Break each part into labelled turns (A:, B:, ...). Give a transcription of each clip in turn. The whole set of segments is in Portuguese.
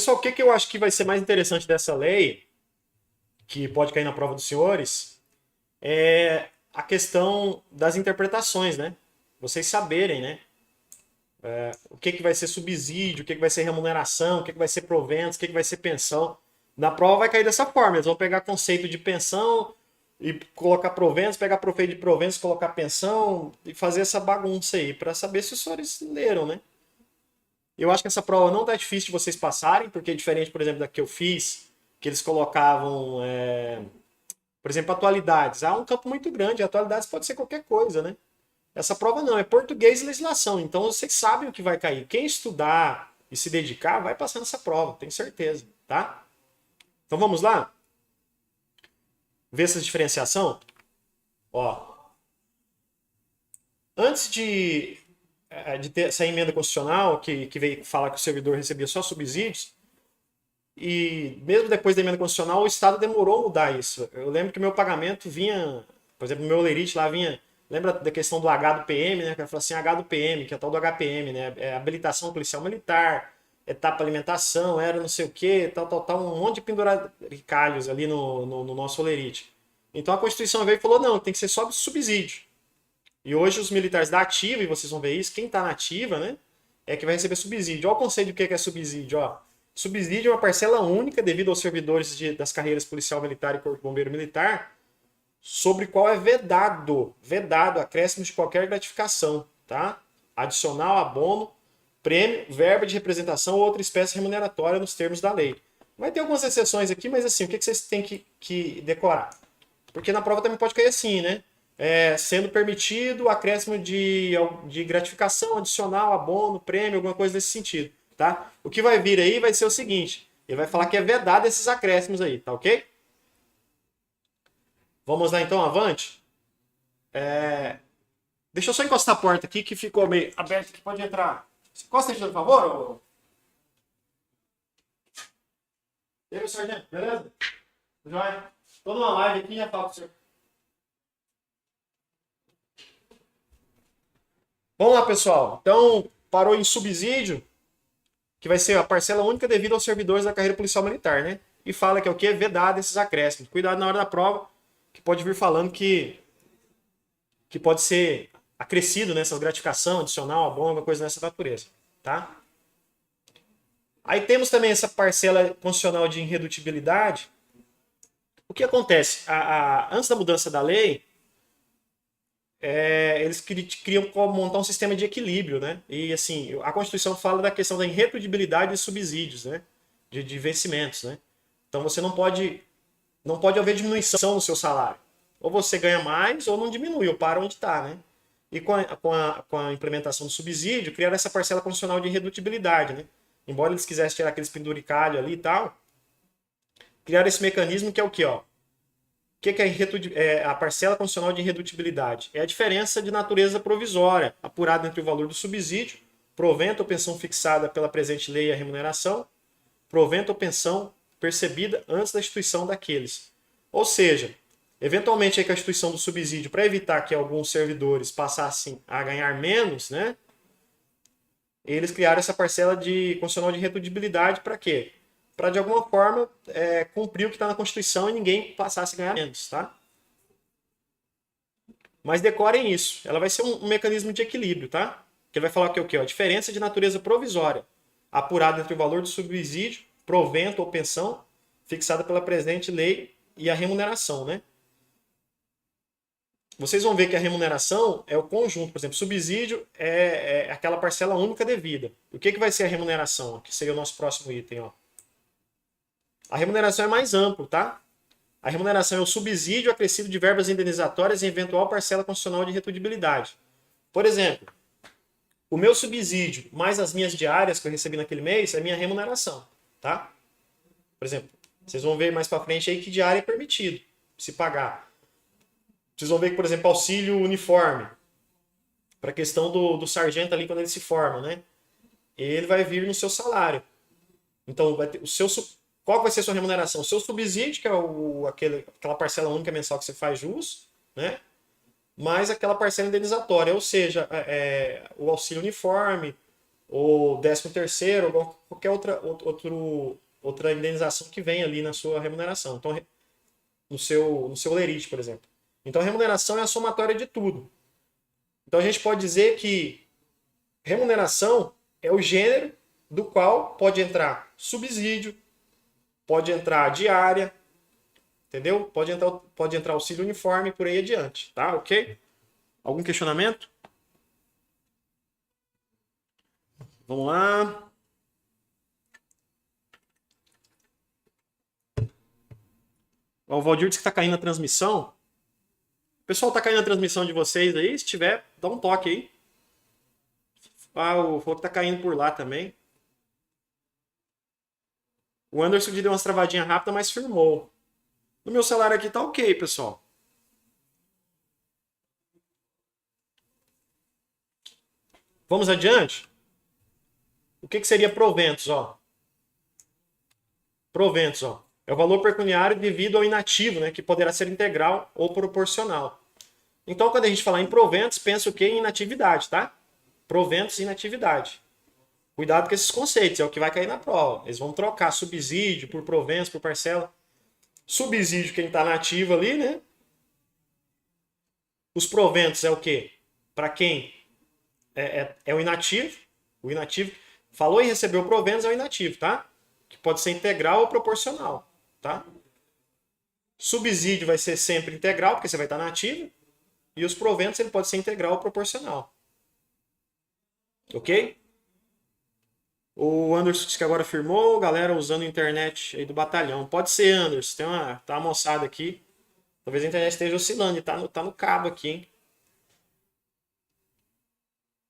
A: Pessoal, o que que eu acho que vai ser mais interessante dessa lei, que pode cair na prova dos senhores, é a questão das interpretações, né? Vocês saberem, né? O que que vai ser subsídio, o que que vai ser remuneração, o que que vai ser proventos, o que que vai ser pensão. Na prova vai cair dessa forma, eles vão pegar conceito de pensão e colocar proventos, pegar proveito de proventos, colocar pensão e fazer essa bagunça aí, para saber se os senhores leram, né? Eu acho que essa prova não tá difícil de vocês passarem, porque é diferente, por exemplo, da que eu fiz, que eles colocavam, por exemplo, atualidades. Há um campo muito grande, atualidades pode ser qualquer coisa, né? Essa prova não, é português e legislação, então vocês sabem o que vai cair. Quem estudar e se dedicar vai passar nessa prova, tenho certeza, tá? Então vamos lá? Ver essa diferenciação? Ó, antes de ter essa emenda constitucional que veio falar que o servidor recebia só subsídios, e mesmo depois da emenda constitucional, o Estado demorou a mudar isso. Eu lembro que o meu pagamento vinha, por exemplo, o meu Lerite lá vinha. Lembra da questão do H do PM, né? Que ela falou assim, H do PM, que é tal do HPM, né? É habilitação policial militar, etapa alimentação, era não sei o quê, tal, um monte de penduricalhos ali no nosso Lerite. Então a Constituição veio e falou, não, tem que ser só subsídio. E hoje os militares da ativa, e vocês vão ver isso, quem está na ativa, né? É que vai receber subsídio. Olha o conceito do que é subsídio, ó. Subsídio é uma parcela única devido aos servidores das carreiras policial militar e corpo bombeiro militar, sobre qual é vedado acréscimo de qualquer gratificação, tá? Adicional, abono, prêmio, verba de representação ou outra espécie remuneratória nos termos da lei. Vai ter algumas exceções aqui, mas assim, o que vocês têm que decorar? Porque na prova também pode cair assim, né? Sendo permitido acréscimo de gratificação, adicional, abono, prêmio, alguma coisa nesse sentido, tá? O que vai vir aí vai ser o seguinte, ele vai falar que é vedado esses acréscimos aí, tá ok? Vamos lá então, avante? Deixa eu só encostar a porta aqui que ficou meio aberta, que pode entrar. Você encosta aí, por favor? E aí, sargento, beleza? Joia? Tô numa live aqui e já falo com o senhor. Vamos lá, pessoal. Então, parou em subsídio, que vai ser a parcela única devida aos servidores da carreira policial militar, né? E fala que é o quê? Vedado esses acréscimos. Cuidado na hora da prova, que pode vir falando que pode ser acrescido nessas gratificação, adicional, abono, alguma coisa nessa natureza, tá? Aí temos também essa parcela constitucional de irredutibilidade. O que acontece? Antes da mudança da lei, eles queriam montar um sistema de equilíbrio, né? E assim, a Constituição fala da questão da irredutibilidade de subsídios, né? De vencimentos, né? Então você não pode haver diminuição no seu salário. Ou você ganha mais ou não diminui, ou para onde está, né? E com a implementação do subsídio, criaram essa parcela constitucional de irredutibilidade, né? Embora eles quisessem tirar aqueles penduricalhos ali e tal, criaram esse mecanismo que é o quê, ó? O que é a parcela constitucional de irredutibilidade? É a diferença de natureza provisória, apurada entre o valor do subsídio, provento ou pensão fixada pela presente lei e a remuneração, provento ou pensão percebida antes da instituição daqueles. Ou seja, eventualmente com a instituição do subsídio, para evitar que alguns servidores passassem a ganhar menos, né? Eles criaram essa parcela constitucional de irredutibilidade para quê? Para de alguma forma cumprir o que está na Constituição e ninguém passasse a ganhar menos, tá? Mas decorem isso. Ela vai ser um mecanismo de equilíbrio, tá? Que ele vai falar que é o quê? A diferença de natureza provisória, apurada entre o valor do subsídio, provento ou pensão, fixada pela presente lei e a remuneração, né? Vocês vão ver que a remuneração é o conjunto. Por exemplo, subsídio é aquela parcela única devida. O que vai ser a remuneração? Que seria o nosso próximo item, ó. A remuneração é mais amplo, tá? A remuneração é o subsídio acrescido de verbas indenizatórias em eventual parcela constitucional de irredutibilidade. Por exemplo, o meu subsídio mais as minhas diárias que eu recebi naquele mês é minha remuneração, tá? Por exemplo, vocês vão ver mais para frente aí que diária é permitido se pagar. Vocês vão ver que, por exemplo, auxílio uniforme, para a questão do sargento ali quando ele se forma, né? Ele vai vir no seu salário. Então, vai ter qual vai ser a sua remuneração? O seu subsídio, que é aquela parcela única mensal que você faz jus, né? Mais aquela parcela indenizatória, ou seja, o auxílio uniforme, ou 13º, ou qualquer outra indenização que vem ali na sua remuneração. Então, no seu lerite, por exemplo. Então, a remuneração é a somatória de tudo. Então, a gente pode dizer que remuneração é o gênero do qual pode entrar subsídio, pode entrar diária, entendeu? Pode entrar auxílio uniforme e por aí adiante, tá? Ok? Algum questionamento? Vamos lá. O Valdir disse que está caindo a transmissão. O pessoal está caindo a transmissão de vocês aí? Se tiver, dá um toque aí. Ah, o falou que tá caindo por lá também. O Anderson deu umas travadinhas rápidas, mas firmou. No meu celular aqui tá ok, pessoal. Vamos adiante? O que seria proventos, ó? Proventos, ó. É o valor pecuniário devido ao inativo, né, que poderá ser integral ou proporcional. Então, quando a gente falar em proventos, pensa o quê? Em inatividade, tá? Proventos e inatividade. Cuidado com esses conceitos, é o que vai cair na prova. Eles vão trocar subsídio por proventos, por parcela. Subsídio, quem está na ativa ali, né? Os proventos é o quê? Para quem é o inativo. O inativo falou em receber o proventos é o inativo, tá? Que pode ser integral ou proporcional, tá? Subsídio vai ser sempre integral, porque você vai estar na ativa. E os proventos ele pode ser integral ou proporcional. Ok? O Anderson disse que agora firmou, galera usando a internet aí do batalhão. Pode ser, Anderson. Tá uma moçada aqui. Talvez a internet esteja oscilando e tá no cabo aqui, hein?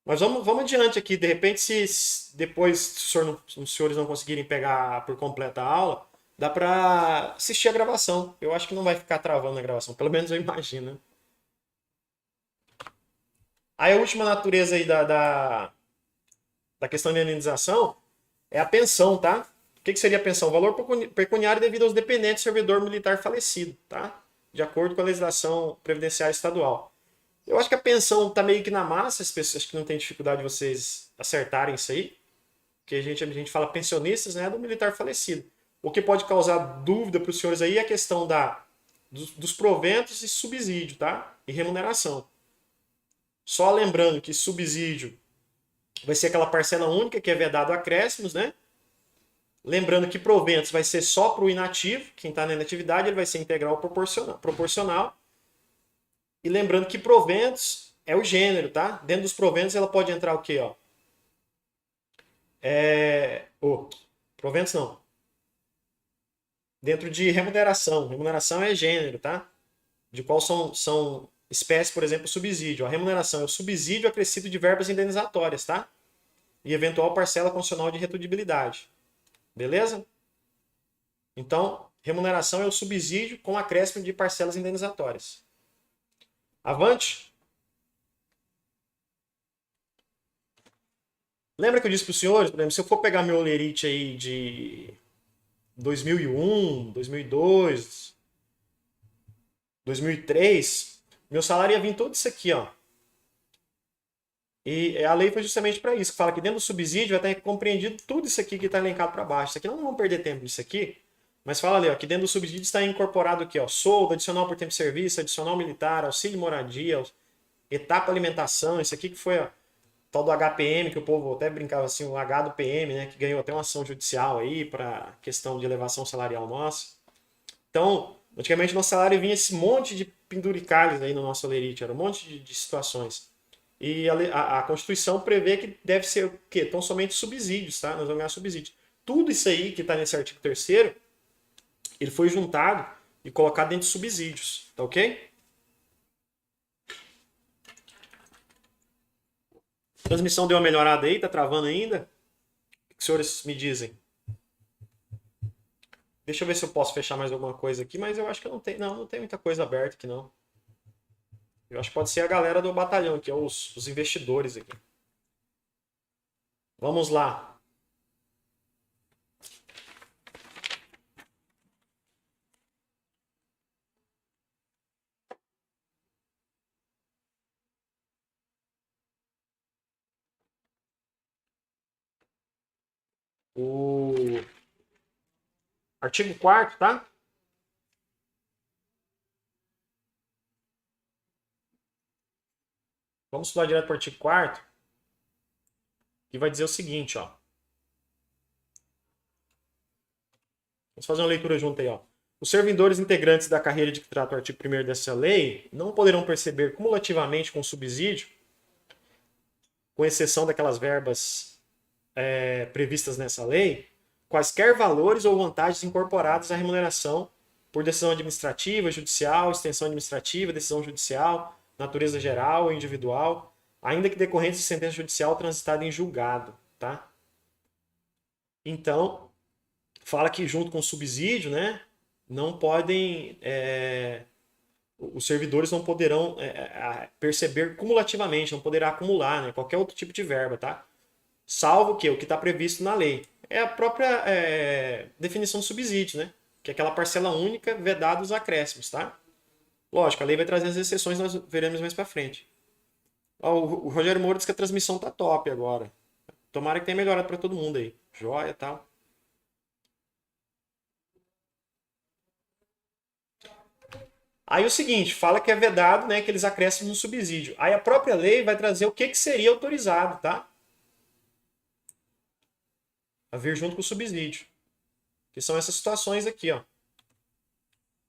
A: Mas vamos adiante aqui. De repente, se depois os senhores não conseguirem pegar por completa a aula, dá para assistir a gravação. Eu acho que não vai ficar travando a gravação. Pelo menos eu imagino, né? Aí a última natureza aí da questão de indenização é a pensão, tá? O que seria a pensão? Valor pecuniário devido aos dependentes do servidor militar falecido, tá? De acordo com a legislação previdenciária estadual. Eu acho que a pensão tá meio que na massa, as pessoas acho que não tem dificuldade de vocês acertarem isso aí, porque a gente fala pensionistas, né, do militar falecido. O que pode causar dúvida para os senhores aí é a questão dos proventos e subsídio, tá? E remuneração. Só lembrando que subsídio vai ser aquela parcela única que é vedado acréscimos, né? Lembrando que proventos vai ser só para o inativo, quem está na inatividade, ele vai ser integral proporcional. E lembrando que proventos é o gênero, tá? Dentro dos proventos ela pode entrar o quê, ó? Proventos não. Dentro de remuneração. Remuneração é gênero, tá? De qual são espécies, por exemplo, subsídio. A remuneração é o subsídio acrescido de verbas indenizatórias, tá? E eventual parcela condicional de retutibilidade. Beleza? Então, remuneração é o subsídio com acréscimo de parcelas indenizatórias. Avante. Lembra que eu disse para os senhores, por exemplo, se eu for pegar meu lerite aí de 2001, 2002, 2003, meu salário ia vir todo isso aqui, ó. E a lei foi justamente para isso, que fala que dentro do subsídio vai estar compreendido tudo isso aqui que está elencado para baixo. Isso aqui não vamos perder tempo nisso aqui, mas fala ali, ó, que dentro do subsídio está incorporado aqui, ó, soldo, adicional por tempo de serviço, adicional militar, auxílio moradia, etapa alimentação, isso aqui que foi, ó, tal do HPM, que o povo até brincava assim, o H do PM, né, que ganhou até uma ação judicial aí para questão de elevação salarial nossa. Então, antigamente nosso salário vinha esse monte de penduricalhos aí no nosso lerite, era um monte de situações. E a Constituição prevê que deve ser o quê? Então, somente subsídios, tá? Nós vamos ganhar subsídios. Tudo isso aí que está nesse artigo 3º, ele foi juntado e colocado dentro de subsídios, tá ok? A transmissão deu uma melhorada aí, tá travando ainda? O que os senhores me dizem? Deixa eu ver se eu posso fechar mais alguma coisa aqui, mas eu acho que eu não tem muita coisa aberta aqui não. Eu acho que pode ser a galera do batalhão, que é os investidores aqui. Vamos lá. O artigo 4º, tá? Vamos estudar direto para o artigo 4º, que vai dizer o seguinte, ó. Vamos fazer uma leitura junto aí, ó. Os servidores integrantes da carreira de que trata o artigo 1º dessa lei não poderão perceber cumulativamente com subsídio, com exceção daquelas verbas previstas nessa lei, quaisquer valores ou vantagens incorporados à remuneração por decisão administrativa, judicial, extensão administrativa, decisão judicial, natureza geral ou individual, ainda que decorrentes de sentença judicial transitada em julgado, tá? Então, fala que junto com o subsídio, né, não podem, os servidores não poderão perceber cumulativamente, não poderá acumular, né, qualquer outro tipo de verba, tá? Salvo que o que está previsto na lei. É a própria definição de subsídio, né? Que é aquela parcela única vedada os acréscimos, tá? Lógico, a lei vai trazer as exceções, nós veremos mais para frente. Ó, o Rogério Moura diz que a transmissão tá top agora. Tomara que tenha melhorado para todo mundo aí. Joia e tal. Aí o seguinte, fala que é vedado, né, aqueles acréscimos no subsídio. Aí a própria lei vai trazer o que seria autorizado, tá? A vir junto com o subsídio. Que são essas situações aqui, ó.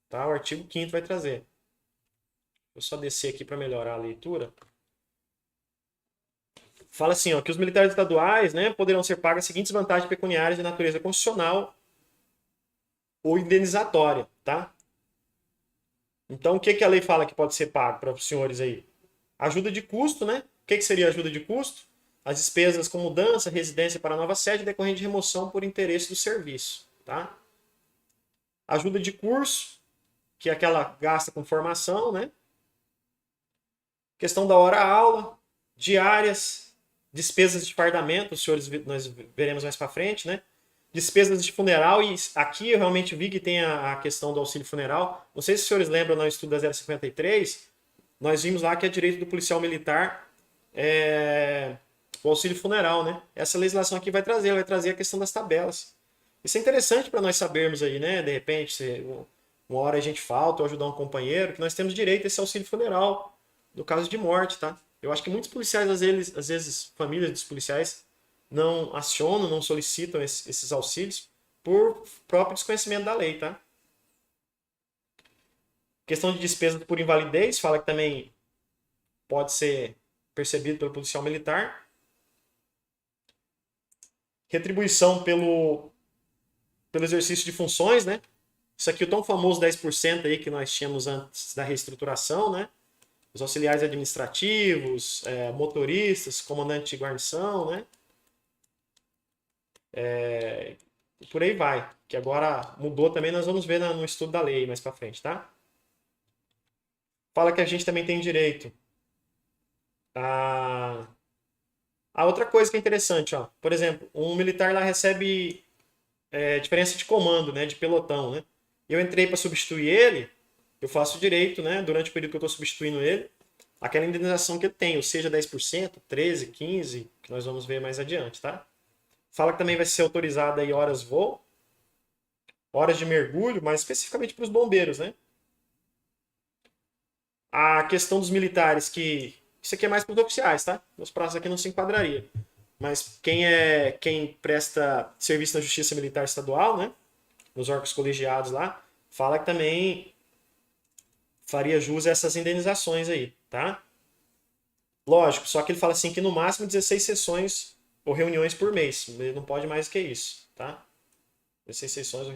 A: Tá? O artigo 5º vai trazer. Vou só descer aqui para melhorar a leitura. Fala assim, ó, que os militares estaduais, né, poderão ser pagas as seguintes vantagens pecuniárias de natureza constitucional ou indenizatória, tá? Então, o que, que a lei fala que pode ser pago para os senhores aí? Ajuda de custo, né? O que, que seria ajuda de custo? As despesas com mudança, residência para nova sede decorrente de remoção por interesse do serviço, tá? Ajuda de curso, que é aquela gasta com formação, né? Questão da hora-aula, diárias, despesas de fardamento, os senhores nós veremos mais para frente, né? Despesas de funeral, e aqui eu realmente vi que tem a questão do auxílio funeral. Não sei se os senhores lembram no estudo da 053, nós vimos lá que é direito do policial militar o auxílio funeral, né? Essa legislação aqui vai trazer a questão das tabelas. Isso é interessante para nós sabermos aí, né? De repente, se uma hora a gente falta ou ajudar um companheiro, que nós temos direito a esse auxílio funeral no caso de morte, tá? Eu acho que muitos policiais, às vezes famílias dos policiais, não acionam, não solicitam esses auxílios por próprio desconhecimento da lei, tá? Questão de despesas por invalidez, fala que também pode ser percebido pelo policial militar. Retribuição pelo exercício de funções, né? Isso aqui, o tão famoso 10% aí que nós tínhamos antes da reestruturação, né? Os auxiliares administrativos, motoristas, comandante de guarnição, né? E por aí vai. Que agora mudou também, nós vamos ver no estudo da lei mais para frente, tá? Fala que a gente também tem direito a outra coisa que é interessante, ó. Por exemplo, um militar lá recebe diferença de comando, né? De pelotão, né? Eu entrei para substituir ele, eu faço direito, né? Durante o período que eu estou substituindo ele, aquela indenização que ele tem, ou seja, 10%, 13%, 15%, que nós vamos ver mais adiante, tá? Fala que também vai ser autorizada aí horas voo, horas de mergulho, mas especificamente para os bombeiros, né? A questão dos militares, que isso aqui é mais para os oficiais, tá? Nos prazos aqui não se enquadraria. Mas quem presta serviço na Justiça Militar Estadual, né? Nos órgãos colegiados lá, fala que também faria jus a essas indenizações aí, tá? Lógico, só que ele fala assim que no máximo 16 sessões ou reuniões por mês. Ele não pode mais que isso, tá? 16 sessões ou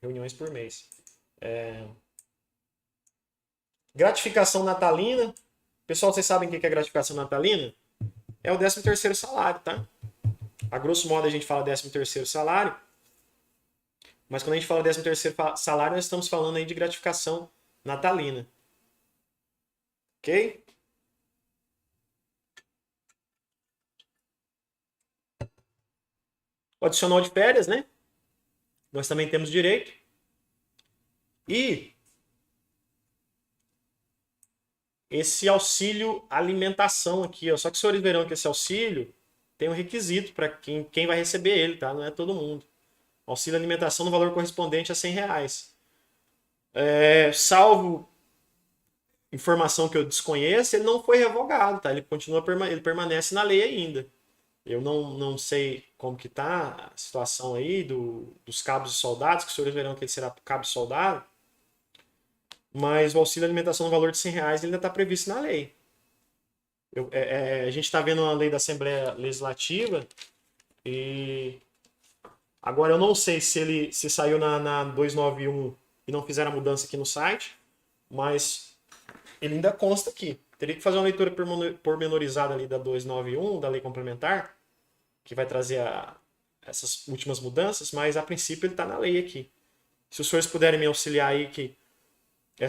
A: reuniões por mês. Gratificação natalina. Pessoal, vocês sabem o que é gratificação natalina? É o 13º salário, tá? A grosso modo a gente fala 13º salário, mas quando a gente fala 13º salário, nós estamos falando aí de gratificação natalina. Ok? O adicional de férias, né? Nós também temos direito. E esse auxílio alimentação aqui, ó. Só que os senhores verão que esse auxílio, tem um requisito para quem vai receber ele, tá? Não é todo mundo. Auxílio alimentação no valor correspondente a R$ 100. Salvo informação que eu desconheço, ele não foi revogado, tá? Ele continua, ele permanece na lei ainda. Eu não sei como que tá a situação aí dos cabos e soldados, que os senhores verão que ele será cabo e soldado, mas o auxílio alimentação no valor de R$ 100 ele ainda está previsto na lei. A gente está vendo a lei da Assembleia Legislativa e agora eu não sei se saiu na 291 e não fizeram a mudança aqui no site, mas ele ainda consta aqui. Teria que fazer uma leitura pormenorizada ali da 291, da lei complementar, que vai trazer essas últimas mudanças, mas a princípio ele está na lei aqui. Se os senhores puderem me auxiliar aí, que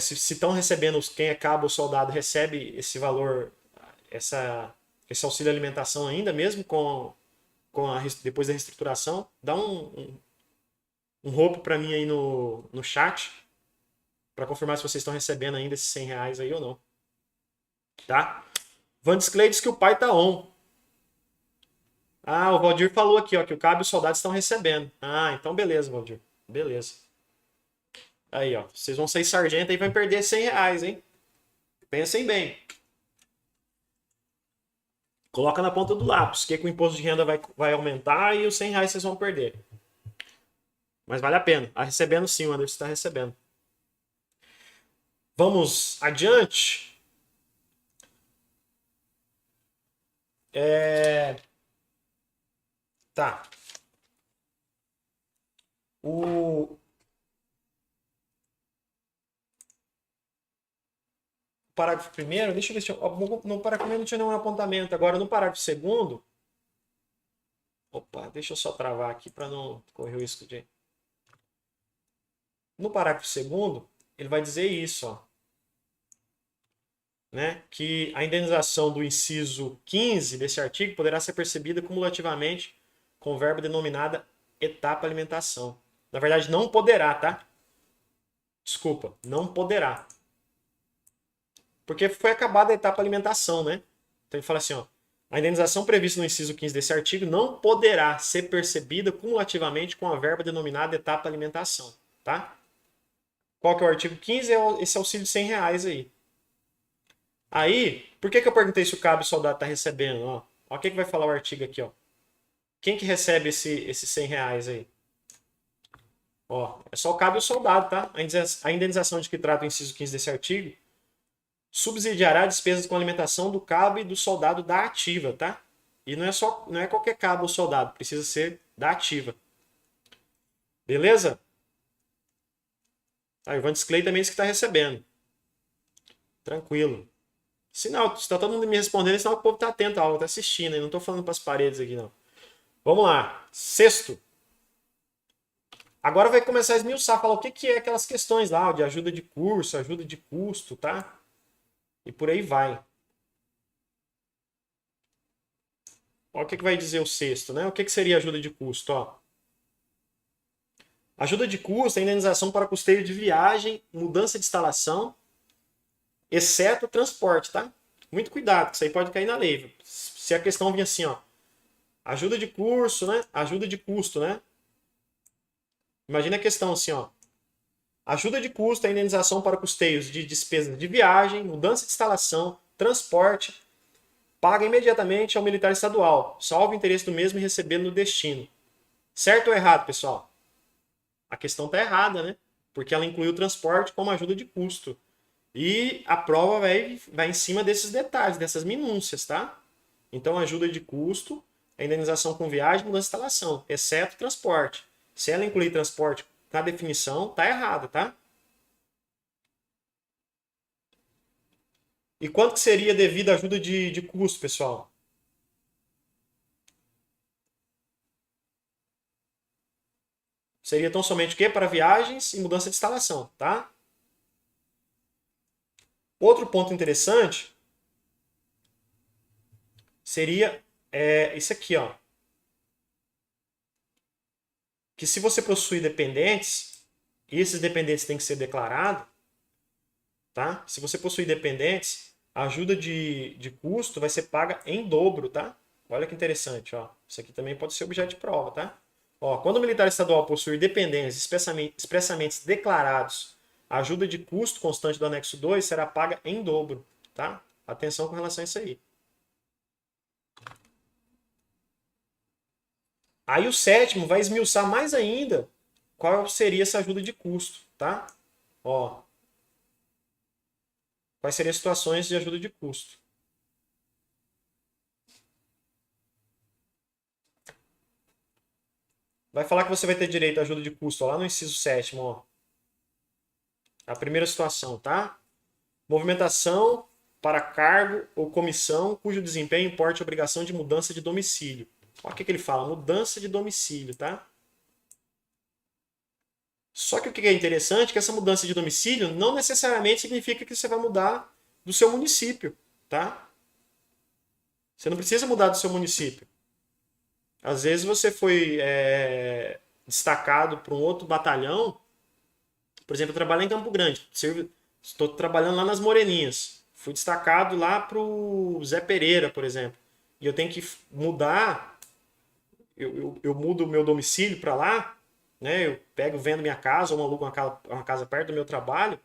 A: se estão recebendo, quem é cabo ou soldado recebe esse valor, esse auxílio alimentação ainda, mesmo depois da reestruturação, dá um roubo para mim aí no chat, para confirmar se vocês estão recebendo ainda esses R$ 100 aí ou não. Tá? Vandisclay diz que o pai tá on. Ah, o Valdir falou aqui, ó, que o cabo e os soldados estão recebendo. Ah, então beleza, Valdir. Beleza. Aí, ó. Vocês vão sair sargento e vai perder R$ 100, hein? Pensem bem. Coloca na ponta do lápis, que o imposto de renda vai aumentar e os R$ 100 vocês vão perder. Mas vale a pena. Tá recebendo sim, o Anderson está recebendo. Vamos adiante. Tá. O parágrafo primeiro, deixa eu ver se no parágrafo primeiro não tinha nenhum apontamento. Agora, no parágrafo segundo. Opa, deixa eu só travar aqui para não correr o risco de. No parágrafo segundo, ele vai dizer isso, ó. Né, que a indenização do inciso 15 desse artigo poderá ser percebida cumulativamente com verba denominada etapa alimentação. Na verdade, não poderá, tá? Desculpa, não poderá. Porque foi acabada a etapa alimentação, né? Então ele fala assim, ó, a indenização prevista no inciso 15 desse artigo não poderá ser percebida cumulativamente com a verba denominada etapa alimentação, tá? Qual que é o artigo 15? É esse auxílio de R$ 100 aí. Aí, por que eu perguntei se o cabo e o soldado está recebendo? Ó, o que vai falar o artigo aqui, ó. Quem que recebe esses R$ 100 aí? Ó, é só o cabo e o soldado, tá? A indenização de que trata o inciso 15 desse artigo subsidiará despesas com alimentação do cabo e do soldado da ativa, tá? E não é qualquer cabo ou soldado, precisa ser da ativa. Beleza? Tá, o Ivan Disclay também disse que está recebendo. Tranquilo. Sinal, se tá todo mundo me respondendo, é sinal que o povo tá atento à aula, tá assistindo, e não tô falando para as paredes aqui, não. Vamos lá. Sexto. Agora vai começar a esmiuçar, falar o que é aquelas questões lá, de ajuda de curso, ajuda de custo, tá? E por aí vai. Olha o que vai dizer o sexto, né? O que seria ajuda de custo, ó? Ajuda de custo é indenização para custeio de viagem, mudança de instalação, exceto transporte, tá? Muito cuidado, que isso aí pode cair na lei. Se a questão vir assim, ó, ajuda de curso, né? Ajuda de custo, né? Imagina a questão assim, ó. Ajuda de custo é indenização para custeios de despesas de viagem, mudança de instalação, transporte, paga imediatamente ao militar estadual, salvo o interesse do mesmo em recebê-lo no destino. Certo ou errado, pessoal? A questão está errada, né? Porque ela inclui o transporte como ajuda de custo. E a prova vai em cima desses detalhes, dessas minúcias, tá? Então, ajuda de custo é indenização com viagem, mudança de instalação, exceto transporte. Se ela incluir transporte na definição, tá errada, tá? E quanto que seria devido à ajuda de custo, pessoal? Seria tão somente o quê? Para viagens e mudança de instalação, tá? Outro ponto interessante seria isso aqui, ó. Que se você possui dependentes, e esses dependentes têm que ser declarados, tá? Se você possui dependentes, a ajuda de custo vai ser paga em dobro, tá? Olha que interessante, ó. Isso aqui também pode ser objeto de prova, tá? Ó, quando o militar estadual possuir dependências expressamente declarados, a ajuda de custo constante do anexo 2 será paga em dobro, tá? Atenção com relação a isso aí. Aí o sétimo vai esmiuçar mais ainda qual seria essa ajuda de custo, tá? Ó, quais seriam as situações de ajuda de custo. Vai falar que você vai ter direito à ajuda de custo, ó, lá no inciso sétimo, ó. A primeira situação, tá? Movimentação para cargo ou comissão cujo desempenho importe obrigação de mudança de domicílio. Olha o que ele fala, mudança de domicílio, tá? Só que o que é interessante é que essa mudança de domicílio não necessariamente significa que você vai mudar do seu município, tá? Você não precisa mudar do seu município. Às vezes você foi destacado para um outro batalhão. Por exemplo, eu trabalho em Campo Grande. Estou trabalhando lá nas Moreninhas. Fui destacado lá para o Zé Pereira, por exemplo. E eu tenho que mudar. Eu mudo o meu domicílio para lá. Né? Eu pego, vendo minha casa ou alugo uma casa perto do meu trabalho.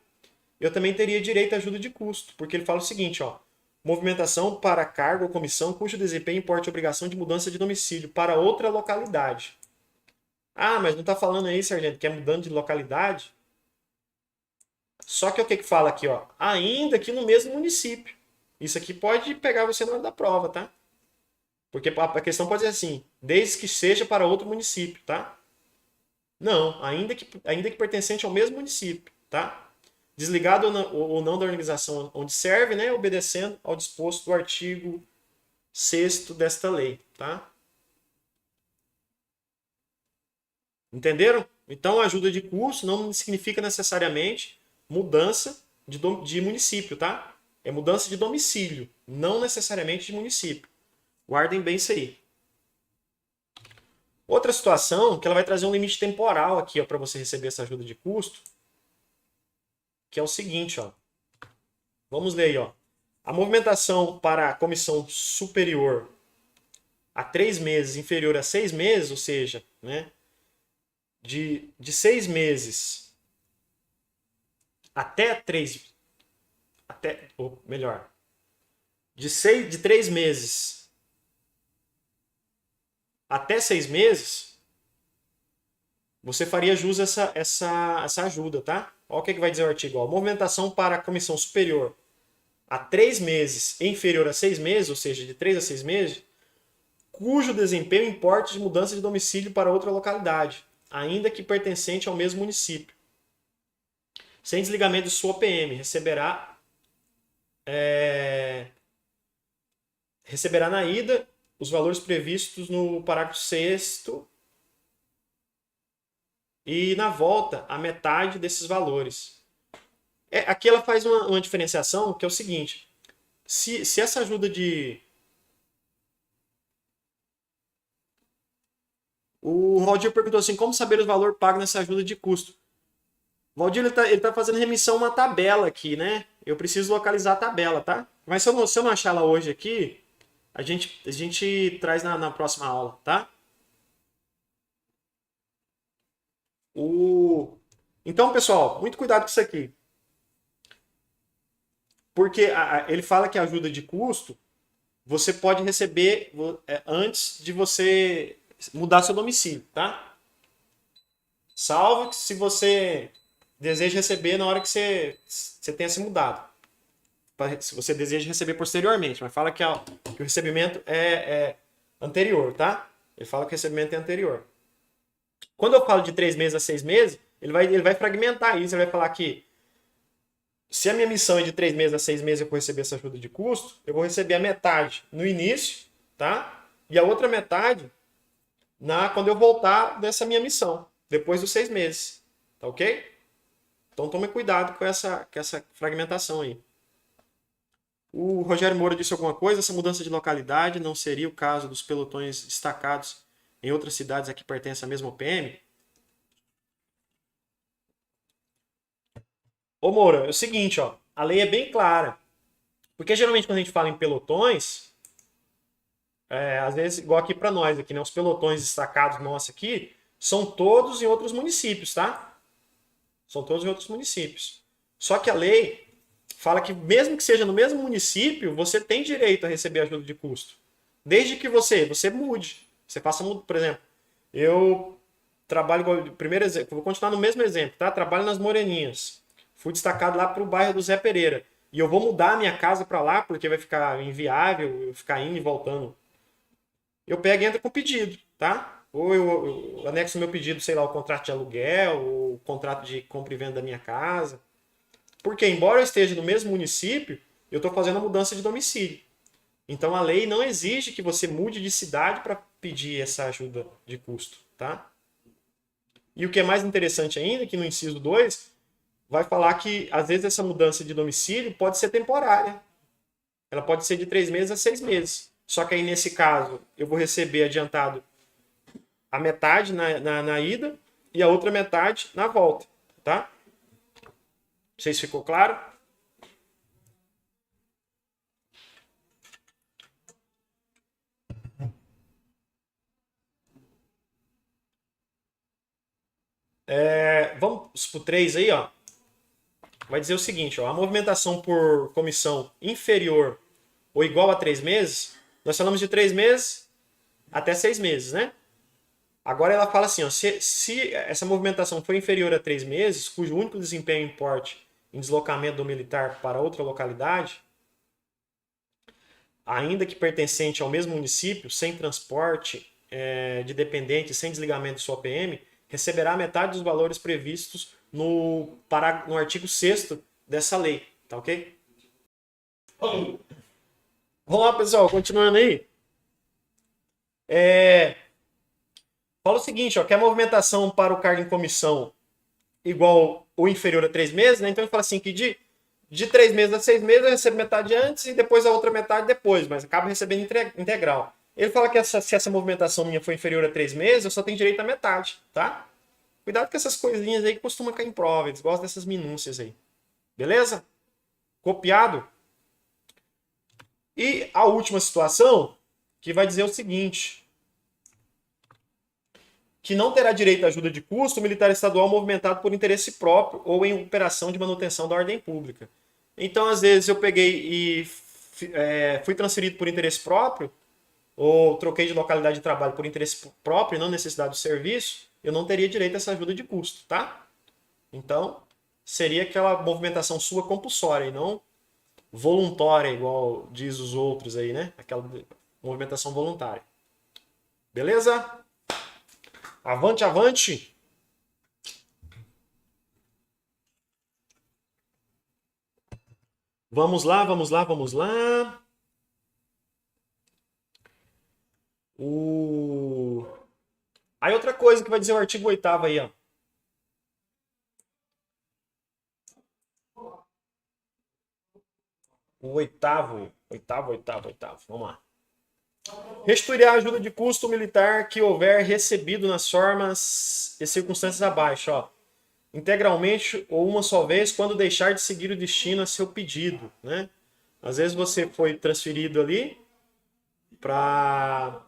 A: Eu também teria direito à ajuda de custo. Porque ele fala o seguinte, ó. Movimentação para cargo ou comissão cujo desempenho importe obrigação de mudança de domicílio para outra localidade. Ah, mas não está falando aí, sargento, que é mudando de localidade? Só que o que que fala aqui, ó? Ainda que no mesmo município. Isso aqui pode pegar você na hora da prova, tá? Porque a questão pode ser assim, desde que seja para outro município, tá? Não, ainda que pertencente ao mesmo município, tá? Desligado ou não da organização onde serve, né? Obedecendo ao disposto do artigo 6º desta lei, tá? Entenderam? Então, ajuda de curso não significa necessariamente mudança de município, tá? É mudança de domicílio, não necessariamente de município. Guardem bem isso aí. Outra situação que ela vai trazer um limite temporal aqui para você receber essa ajuda de custo, que é o seguinte, ó. Vamos ler aí, ó. A movimentação para a comissão superior a 3 meses, inferior a 6 meses, ou seja, né, de 6 meses até 3, ou melhor, de 3 meses até 6 meses, você faria jus a essa ajuda, tá? Olha o que vai dizer o artigo. Ó. Movimentação para a comissão superior a 3 meses e inferior a 6 meses, ou seja, de 3 a 6 meses, cujo desempenho importe de mudança de domicílio para outra localidade, ainda que pertencente ao mesmo município. Sem desligamento de sua PM, receberá na ida os valores previstos no parágrafo 6º e na volta a metade desses valores. Aqui ela faz uma diferenciação que é o seguinte: se essa ajuda de. O Valdir perguntou assim: como saber o valor pago nessa ajuda de custo? O Valdir ele tá fazendo remissão a uma tabela aqui, né? Eu preciso localizar a tabela, tá? Mas se eu não achar ela hoje aqui, a gente traz na próxima aula, tá? Então, pessoal, muito cuidado com isso aqui. Porque ele fala que a ajuda de custo você pode receber antes de você mudar seu domicílio, tá? Salvo que se você deseja receber na hora que você tenha se mudado. Se você deseja receber posteriormente, mas fala que o recebimento é anterior, tá? Ele fala que o recebimento é anterior. Quando eu falo de 3 meses a 6 meses, ele vai fragmentar isso. Ele vai falar que se a minha missão é de 3 meses a 6 meses eu vou receber essa ajuda de custo, eu vou receber a metade no início, tá? E a outra metade quando eu voltar dessa minha missão, depois dos 6 meses. Tá ok? Então tome cuidado com essa fragmentação aí. O Rogério Moura disse alguma coisa? Essa mudança de localidade não seria o caso dos pelotões destacados em outras cidades a que pertence a mesma PM? Ô Moura, é o seguinte, ó, a lei é bem clara. Porque geralmente quando a gente fala em pelotões, às vezes, igual aqui para nós, aqui, né? Os pelotões destacados nossos aqui são todos em outros municípios, tá? São todos em outros municípios. Só que a lei fala que mesmo que seja no mesmo município, você tem direito a receber ajuda de custo. Desde que você mude. Você faça, por exemplo, eu trabalho, primeiro exemplo, vou continuar no mesmo exemplo, tá? Trabalho nas Moreninhas. Fui destacado lá para o bairro do Zé Pereira. E eu vou mudar a minha casa para lá, porque vai ficar inviável eu ficar indo e voltando. Eu pego e entro com pedido, tá? Ou eu anexo no meu pedido, sei lá, o contrato de aluguel, ou o contrato de compra e venda da minha casa. Porque, embora eu esteja no mesmo município, eu estou fazendo a mudança de domicílio. Então, a lei não exige que você mude de cidade para pedir essa ajuda de custo, tá? E o que é mais interessante ainda, que no inciso 2 vai falar que, às vezes, essa mudança de domicílio pode ser temporária. Ela pode ser de 3 meses a 6 meses. Só que aí, nesse caso, eu vou receber adiantado a metade na ida e a outra metade na volta, tá? Não sei se ficou claro. Vamos pro 3 aí, ó. Vai dizer o seguinte, ó, a movimentação por comissão inferior ou igual a 3 meses, nós falamos de 3 meses até 6 meses, né? Agora ela fala assim, ó, se essa movimentação for inferior a 3 meses, cujo único desempenho importe em deslocamento do militar para outra localidade, ainda que pertencente ao mesmo município, sem transporte de dependente, sem desligamento de sua PM, receberá metade dos valores previstos no artigo 6º dessa lei, tá ok? Vamos lá, pessoal, continuando aí. Fala o seguinte, ó, que a movimentação para o cargo em comissão igual ou inferior a 3 meses, né? Então ele fala assim que de 3 meses a 6 meses eu recebo metade antes e depois a outra metade depois, mas acaba recebendo integral. Ele fala que se essa movimentação minha for inferior a 3 meses, eu só tenho direito à metade, tá? Cuidado com essas coisinhas aí que costumam cair em prova, eles gostam dessas minúcias aí. Beleza? Copiado? E a última situação, que vai dizer o seguinte, que não terá direito à ajuda de custo o militar estadual movimentado por interesse próprio ou em operação de manutenção da ordem pública. Então, às vezes, eu peguei e fui transferido por interesse próprio, ou troquei de localidade de trabalho por interesse próprio e não necessidade do serviço, eu não teria direito a essa ajuda de custo, tá? Então, seria aquela movimentação sua compulsória e não voluntária, igual diz os outros aí, né? Aquela movimentação voluntária. Beleza? Avante, avante! Vamos lá, vamos lá, vamos lá. Aí outra coisa que vai dizer o artigo 8º aí, ó. O oitavo. Vamos lá. Restituir a ajuda de custo militar que houver recebido nas formas e circunstâncias abaixo, ó. Integralmente ou uma só vez quando deixar de seguir o destino a seu pedido, né? Às vezes você foi transferido ali para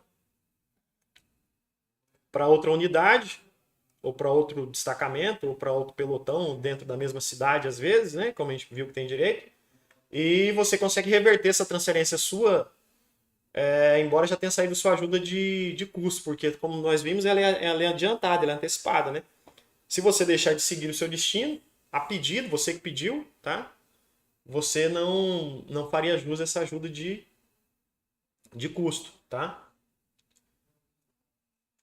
A: outra unidade, ou para outro destacamento, ou para outro pelotão dentro da mesma cidade, às vezes, né? Como a gente viu que tem direito. E você consegue reverter essa transferência sua, embora já tenha saído sua ajuda de custo, porque, como nós vimos, ela é adiantada, ela é antecipada, né? Se você deixar de seguir o seu destino, a pedido, você que pediu, tá? Você não faria jus a essa ajuda de custo, tá?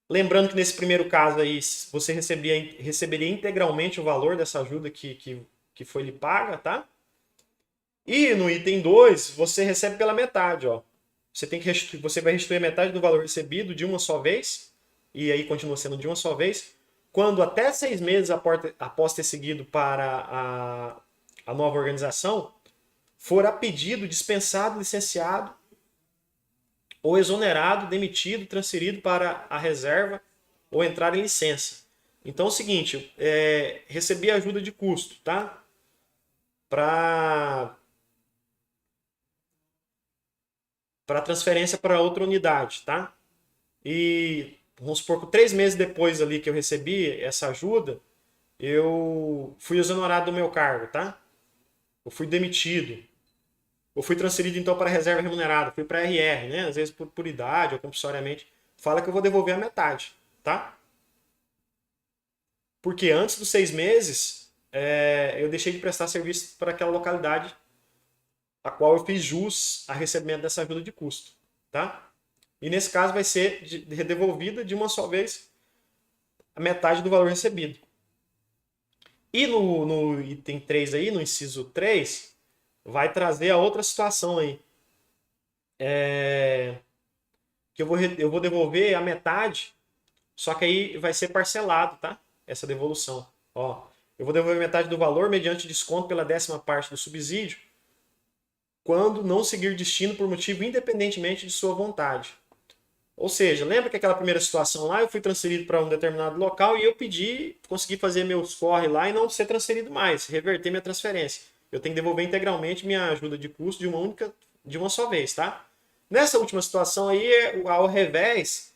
A: Lembrando que nesse primeiro caso aí, você receberia integralmente o valor dessa ajuda que foi lhe paga, tá? E no item 2, você recebe pela metade, ó. Você vai restituir a metade do valor recebido de uma só vez, e aí continua sendo de uma só vez, quando até 6 meses após ter seguido para a nova organização, for a pedido dispensado, licenciado, ou exonerado, demitido, transferido para a reserva ou entrar em licença. Então é o seguinte, recebi ajuda de custo, tá? Para para transferência para outra unidade, tá? E vamos supor que 3 meses depois ali que eu recebi essa ajuda, eu fui exonerado do meu cargo, tá? Eu fui demitido. Eu fui transferido então para a reserva remunerada, fui para RR, né? Às vezes por idade ou compulsoriamente. Fala que eu vou devolver a metade, tá? Porque antes dos 6 meses, eu deixei de prestar serviço para aquela localidade a qual eu fiz jus a recebimento dessa ajuda de custo, tá? E nesse caso vai ser devolvida de uma só vez a metade do valor recebido. E no item 3 aí, no inciso 3, vai trazer a outra situação aí. Que eu vou devolver a metade, só que aí vai ser parcelado, tá? Essa devolução. Ó, eu vou devolver metade do valor mediante desconto pela 10ª parte do subsídio, quando não seguir destino por motivo independentemente de sua vontade. Ou seja, lembra que aquela primeira situação lá, eu fui transferido para um determinado local e eu pedi, consegui fazer meus corre lá e não ser transferido mais, reverter minha transferência. Eu tenho que devolver integralmente minha ajuda de custo de uma só vez, tá? Nessa última situação aí, ao revés,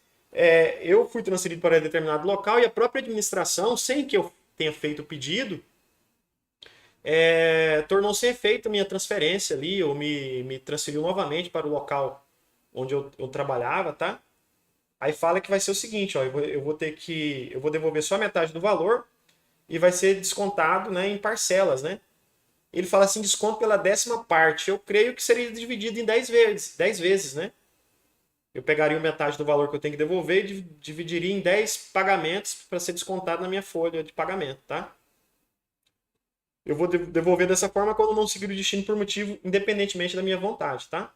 A: eu fui transferido para determinado local e a própria administração, sem que eu tenha feito o pedido, tornou sem efeito minha transferência ali, ou me transferiu novamente para o local onde eu trabalhava, tá? Aí fala que vai ser o seguinte, ó, eu vou devolver só a metade do valor e vai ser descontado, né, em parcelas, né? Ele fala assim, desconto pela 10ª parte. Eu creio que seria dividido em 10 vezes, né? Eu pegaria metade do valor que eu tenho que devolver e dividiria em 10 pagamentos para ser descontado na minha folha de pagamento, tá? Eu vou devolver dessa forma quando não seguir o destino por motivo independentemente da minha vontade, tá?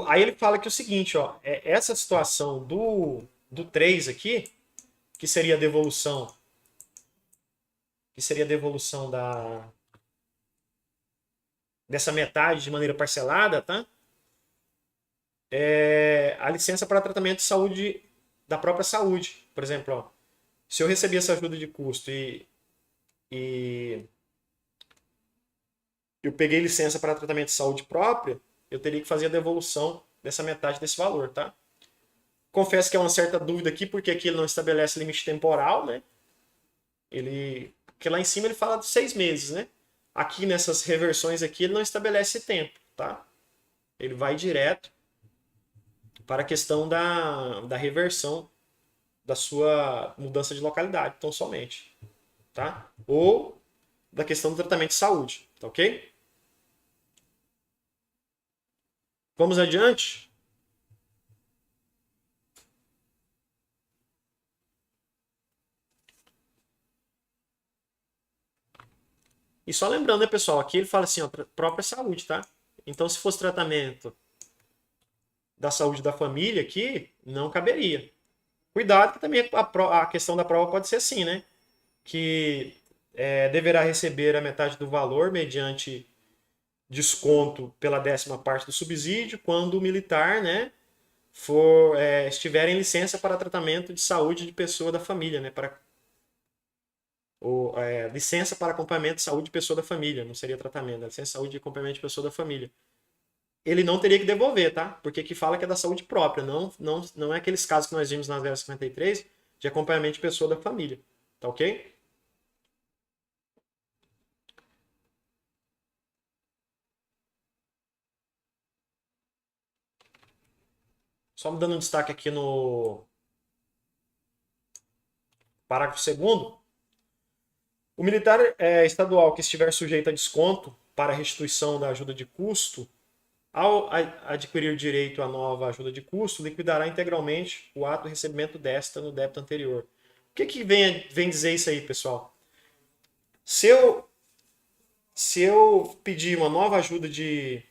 A: Aí ele fala que é o seguinte, ó, essa situação do 3 aqui, que seria a devolução, dessa metade de maneira parcelada, tá? A licença para tratamento de saúde da própria saúde. Por exemplo, ó, se eu recebi essa ajuda de custo e eu peguei licença para tratamento de saúde própria, eu teria que fazer a devolução dessa metade desse valor, tá? Confesso que é uma certa dúvida aqui, porque aqui ele não estabelece limite temporal, né? Porque lá em cima ele fala de 6 meses, né? Aqui nessas reversões aqui ele não estabelece tempo, tá? Ele vai direto para a questão da reversão da sua mudança de localidade, tão somente, tá? Ou da questão do tratamento de saúde, tá ok? Vamos adiante? E só lembrando, né, pessoal, aqui ele fala assim, ó, própria saúde, tá? Então, se fosse tratamento da saúde da família aqui, não caberia. Cuidado que também a questão da prova pode ser assim, né? Que deverá receber a metade do valor mediante desconto pela 10ª parte do subsídio quando o militar, né, estiver em licença para tratamento de saúde de pessoa da família, né, licença para acompanhamento de saúde de pessoa da família, não seria tratamento, licença de saúde de acompanhamento de pessoa da família. Ele não teria que devolver, tá? Porque aqui fala que é da saúde própria, não é aqueles casos que nós vimos na 053 de acompanhamento de pessoa da família, tá ok? Só me dando um destaque aqui no parágrafo 2º. O militar estadual que estiver sujeito a desconto para restituição da ajuda de custo, ao adquirir direito à nova ajuda de custo, liquidará integralmente o ato de recebimento desta no débito anterior. O que vem dizer isso aí, pessoal? Se eu pedir uma nova ajuda de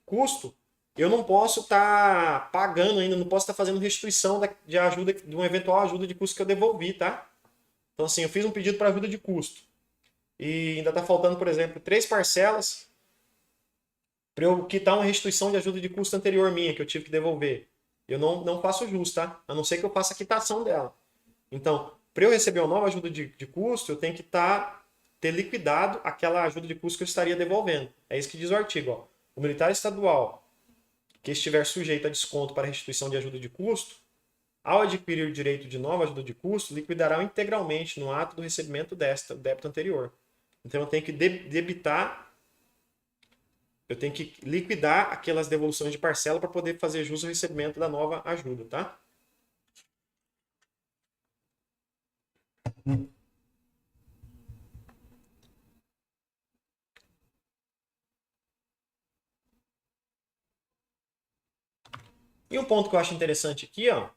A: custo, eu não posso estar pagando ainda, não posso estar fazendo restituição de uma eventual ajuda de custo que eu devolvi, tá? Então, assim, eu fiz um pedido para ajuda de custo e ainda está faltando, por exemplo, 3 parcelas para eu quitar uma restituição de ajuda de custo anterior minha, que eu tive que devolver. Eu não faço jus, tá? A não ser que eu faça a quitação dela. Então, para eu receber uma nova ajuda de custo, eu tenho que estar ter liquidado aquela ajuda de custo que eu estaria devolvendo. É isso que diz o artigo. Ó. O militar estadual que estiver sujeito a desconto para restituição de ajuda de custo, ao adquirir o direito de nova ajuda de custo, liquidará integralmente no ato do recebimento desta, o débito anterior. Então eu tenho que debitar, eu tenho que liquidar aquelas devoluções de parcela para poder fazer jus ao recebimento da nova ajuda, tá? E um ponto que eu acho interessante aqui, ó,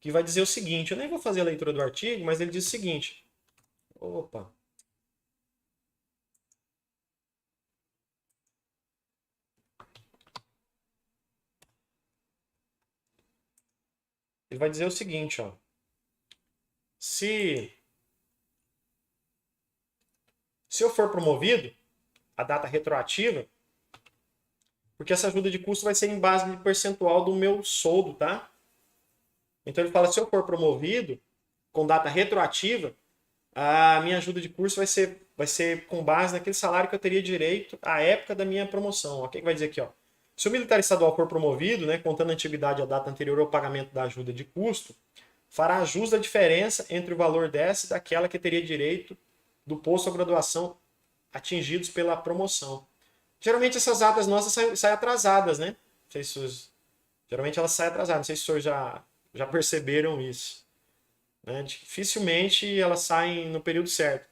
A: que vai dizer o seguinte, eu nem vou fazer a leitura do artigo, mas ele diz o seguinte, opa, ele vai dizer o seguinte, ó, se eu for promovido, a data retroativa, porque essa ajuda de custo vai ser em base de percentual do meu soldo, tá? Então ele fala, se eu for promovido com data retroativa, a minha ajuda de custo vai ser com base naquele salário que eu teria direito à época da minha promoção. O que vai dizer aqui? Ó? Se o militar estadual for promovido, né, contando a antiguidade à data anterior ao pagamento da ajuda de custo, fará jus da diferença entre o valor dessa e daquela que teria direito do posto à graduação atingidos pela promoção. Geralmente essas datas nossas saem atrasadas, né? Não sei se os, geralmente elas saem atrasadas, não sei se os senhores já perceberam isso. Né? Dificilmente elas saem no período certo.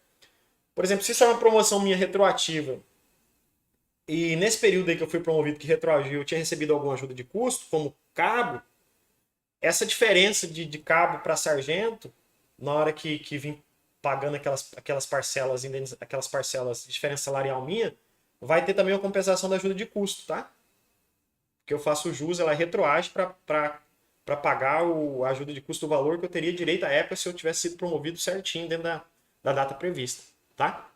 A: Por exemplo, se isso é uma promoção minha retroativa, e nesse período aí que eu fui promovido que retroagiu, eu tinha recebido alguma ajuda de custo, como cabo, essa diferença de cabo para sargento, na hora que vim pagando aquelas parcelas de diferença salarial minha, vai ter também a compensação da ajuda de custo, tá? Porque eu faço jus, ela retroage para pagar a ajuda de custo do valor que eu teria direito à época se eu tivesse sido promovido certinho dentro da data prevista, tá?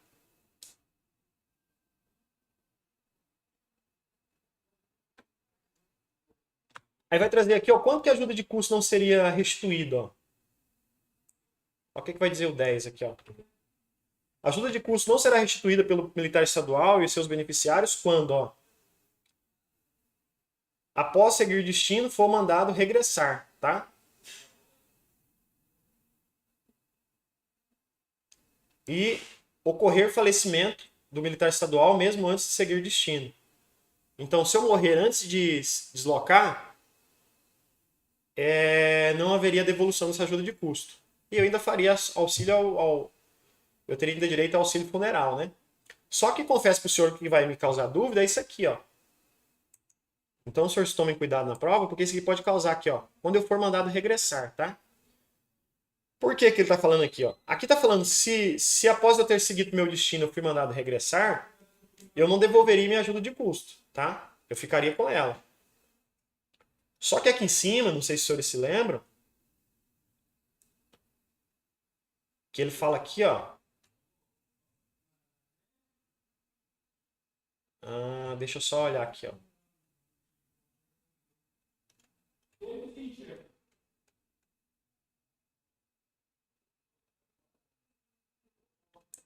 A: Aí vai trazer aqui, ó, quanto que a ajuda de custo não seria restituída, ó. Ó, o que vai dizer o 10 aqui, ó. A ajuda de custo não será restituída pelo militar estadual e seus beneficiários quando, ó, após seguir destino, for mandado regressar, tá? E ocorrer falecimento do militar estadual mesmo antes de seguir destino. Então, se eu morrer antes de deslocar, não haveria devolução dessa ajuda de custo. E eu ainda faria auxílio eu teria ainda direito ao auxílio funeral, né? Só que confesso para o senhor que vai me causar dúvida é isso aqui, ó. Então, os senhores tomem cuidado na prova, porque isso aqui pode causar aqui, ó, quando eu for mandado regressar, tá? Por que que ele está falando aqui, ó? Aqui está falando se após eu ter seguido meu destino eu fui mandado regressar, eu não devolveria minha ajuda de custo, tá? Eu ficaria com ela. Só que aqui em cima, não sei se os senhores se lembram, que ele fala aqui, ó. Deixa eu só olhar aqui, ó.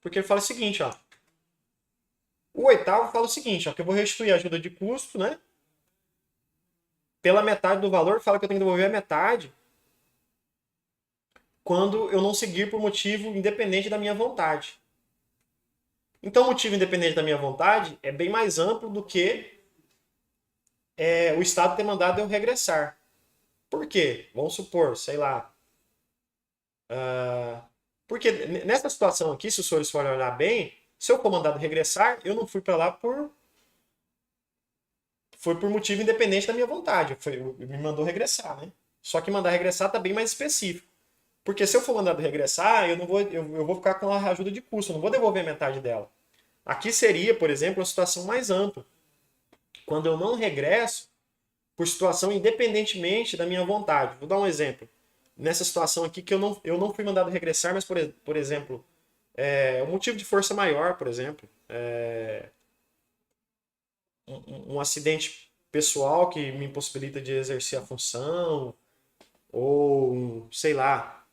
A: Porque ele fala o seguinte, ó. O oitavo fala o seguinte, ó, que eu vou restituir a ajuda de custo, né? Pela metade do valor, fala que eu tenho que devolver a metade quando eu não seguir por motivo independente da minha vontade. Então, o motivo independente da minha vontade é bem mais amplo do que o Estado ter mandado eu regressar. Por quê? Vamos supor, sei lá. Porque nessa situação aqui, se os senhores forem olhar bem, se eu for mandado regressar, eu não fui para lá foi por motivo independente da minha vontade. Me mandou regressar, né? Só que mandar regressar está bem mais específico. Porque se eu for mandado regressar, eu vou ficar com a ajuda de custo, eu não vou devolver a metade dela. Aqui seria, por exemplo, uma situação mais ampla. Quando eu não regresso por situação independentemente da minha vontade. Vou dar um exemplo. Nessa situação aqui que eu não fui mandado regressar, mas, por exemplo, um motivo de força maior, por exemplo, um acidente pessoal que me impossibilita de exercer a função, ou, sei lá,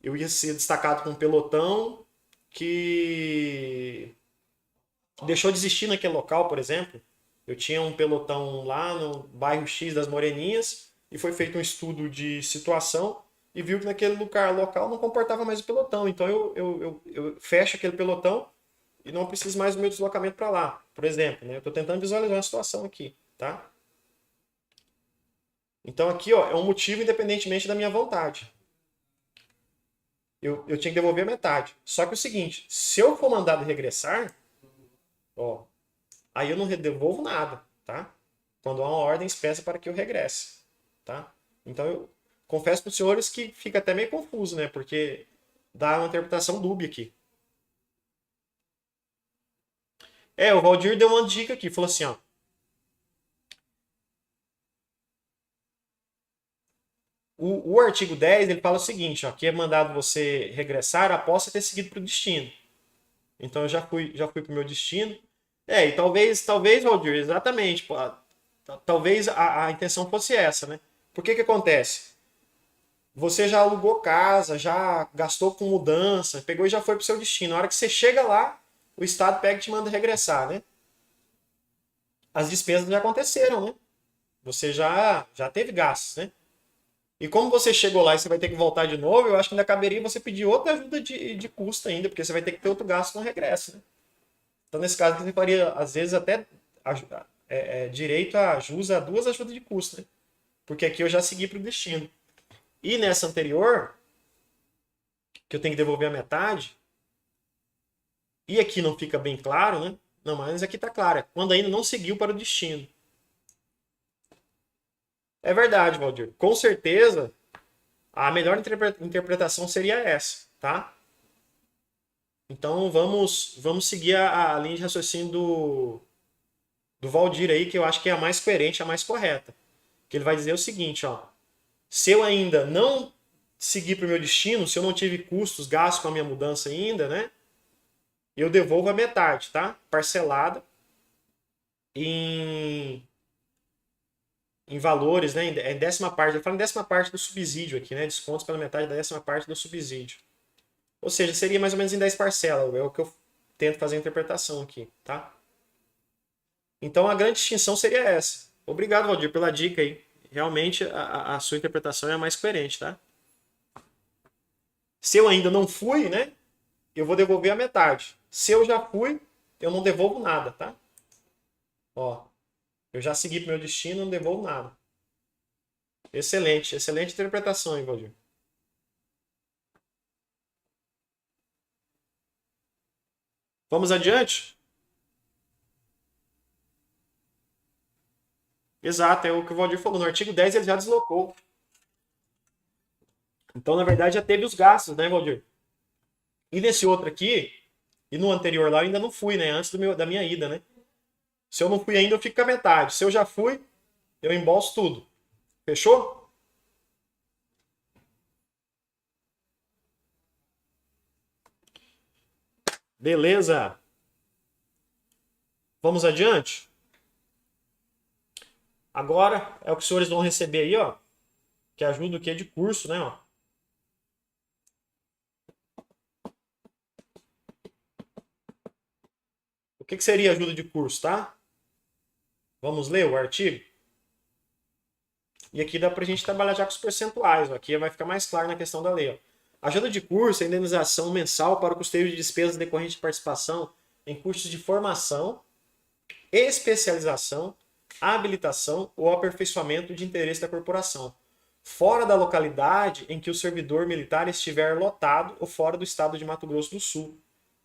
A: eu ia ser destacado com um pelotão que deixou de existir naquele local, por exemplo. Eu tinha um pelotão lá no bairro X das Moreninhas e foi feito um estudo de situação e viu que naquele local não comportava mais o pelotão. Então eu fecho aquele pelotão e não preciso mais do meu deslocamento para lá, por exemplo. Né? Eu estou tentando visualizar uma situação aqui, tá? Então aqui ó, é um motivo independentemente da minha vontade. Eu tinha que devolver a metade. Só que é o seguinte, se eu for mandado regressar, ó, aí eu não devolvo nada, tá? Quando há uma ordem expressa para que eu regresse, tá? Então eu confesso para os senhores que fica até meio confuso, né? Porque dá uma interpretação dúbia aqui. O Valdir deu uma dica aqui, falou assim, ó. O artigo 10, ele fala o seguinte, ó, que é mandado você regressar após você ter seguido para o destino. Então eu já fui para o meu destino. E talvez, Valdir, exatamente, pô, talvez a intenção fosse essa, né? Por que que acontece? Você já alugou casa, já gastou com mudança, pegou e já foi para o seu destino. Na hora que você chega lá, o Estado pega e te manda regressar, né? As despesas já aconteceram, né? Você já teve gastos, né? E como você chegou lá e você vai ter que voltar de novo, eu acho que ainda caberia você pedir outra ajuda de custo ainda, porque você vai ter que ter outro gasto no regresso, né? Então, nesse caso, você faria, às vezes, até direito a jus a duas ajudas de custo, né? Porque aqui eu já segui para o destino. E nessa anterior, que eu tenho que devolver a metade, e aqui não fica bem claro, né? Não, mas aqui está claro. Quando ainda não seguiu para o destino. É verdade, Valdir. Com certeza, a melhor interpretação seria essa, tá? Então vamos seguir a linha de raciocínio do Valdir aí, que eu acho que é a mais coerente, a mais correta. Que ele vai dizer o seguinte, ó. Se eu ainda não seguir para o meu destino, se eu não tive custos, gastos com a minha mudança ainda, né? Eu devolvo a metade, tá? Parcelada em, em valores, né? Em décima parte. Eu falo em décima parte do subsídio aqui, né? Descontos pela metade da décima parte do subsídio. Ou seja, seria mais ou menos em 10 parcelas. É o que eu tento fazer a interpretação aqui, tá? Então a grande distinção seria essa. Obrigado, Valdir, pela dica aí. Realmente a sua interpretação é a mais coerente, tá? Se eu ainda não fui, né? Eu vou devolver a metade. Se eu já fui, eu não devolvo nada, tá? Ó, eu já segui para o meu destino, não devolvo nada. Excelente, excelente interpretação, hein, Valdir? Vamos adiante? Exato, é o que o Valdir falou. No artigo 10 ele já deslocou. Então, na verdade, já teve os gastos, né, Valdir? E nesse outro aqui, e no anterior lá, eu ainda não fui, né? Antes da minha ida, né? Se eu não fui ainda, eu fico com a metade. Se eu já fui, eu embolso tudo. Fechou? Beleza. Vamos adiante? Agora é o que os senhores vão receber aí, ó. Que ajuda o que de curso, né, ó. O que seria ajuda de curso, tá? Vamos ler o artigo? E aqui dá para a gente trabalhar já com os percentuais. Ó. Aqui vai ficar mais claro na questão da lei. Ó. Ajuda de curso é indenização mensal para o custeio de despesas decorrentes de participação em cursos de formação, especialização, habilitação ou aperfeiçoamento de interesse da corporação, fora da localidade em que o servidor militar estiver lotado ou fora do estado de Mato Grosso do Sul,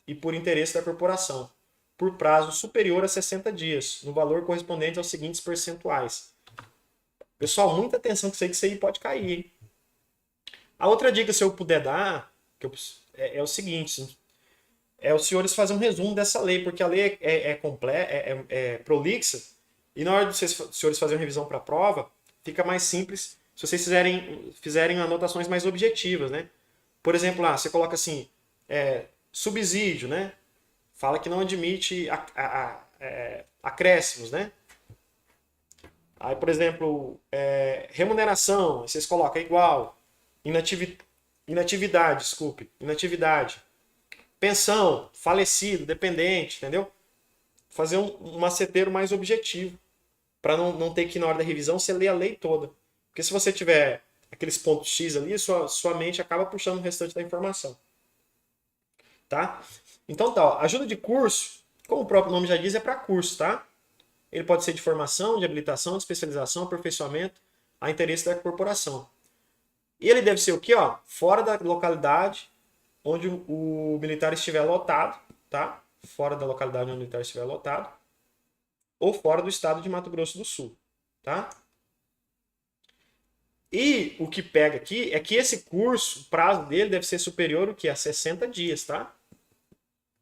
A: e por interesse da corporação, por prazo superior a 60 dias, no valor correspondente aos seguintes percentuais. Pessoal, muita atenção que isso aí pode cair. Hein? A outra dica, se eu puder dar, é o seguinte: os senhores fazerem um resumo dessa lei, porque a lei é prolixa, e na hora de vocês senhores fazerem uma revisão para a prova, fica mais simples se vocês fizerem anotações mais objetivas, né? Por exemplo, lá, você coloca assim, subsídio, né? Fala que não admite acréscimos, né? Aí, por exemplo, remuneração, vocês colocam igual. Inatividade, desculpe. Inatividade. Pensão, falecido, dependente, entendeu? Fazer um maceteiro mais objetivo. Para não ter que, na hora da revisão, você ler a lei toda. Porque se você tiver aqueles pontos X ali, sua mente acaba puxando o restante da informação. Tá? Então tá, ó, ajuda de curso, como o próprio nome já diz, é para curso, tá? Ele pode ser de formação, de habilitação, de especialização, aperfeiçoamento, a interesse da corporação. E ele deve ser o quê? Ó? Fora da localidade onde o militar estiver lotado, tá? Fora da localidade onde o militar estiver lotado, ou fora do estado de Mato Grosso do Sul, tá? E o que pega aqui é que esse curso, o prazo dele deve ser superior o quê? A 60 dias, tá?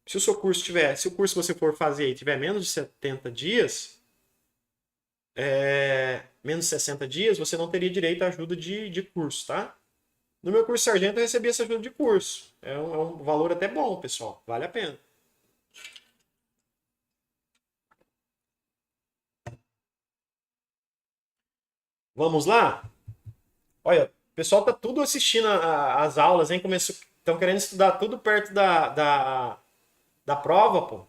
A: Se o seu curso tiver, se o curso que você for fazer aí tiver menos de 70 dias, menos de 60 dias, você não teria direito à ajuda de curso, tá? No meu curso sargento eu recebi essa ajuda de curso. É um valor até bom, pessoal. Vale a pena. Vamos lá? Olha, o pessoal tá tudo assistindo as aulas, hein? Estão querendo estudar tudo perto da prova, pô.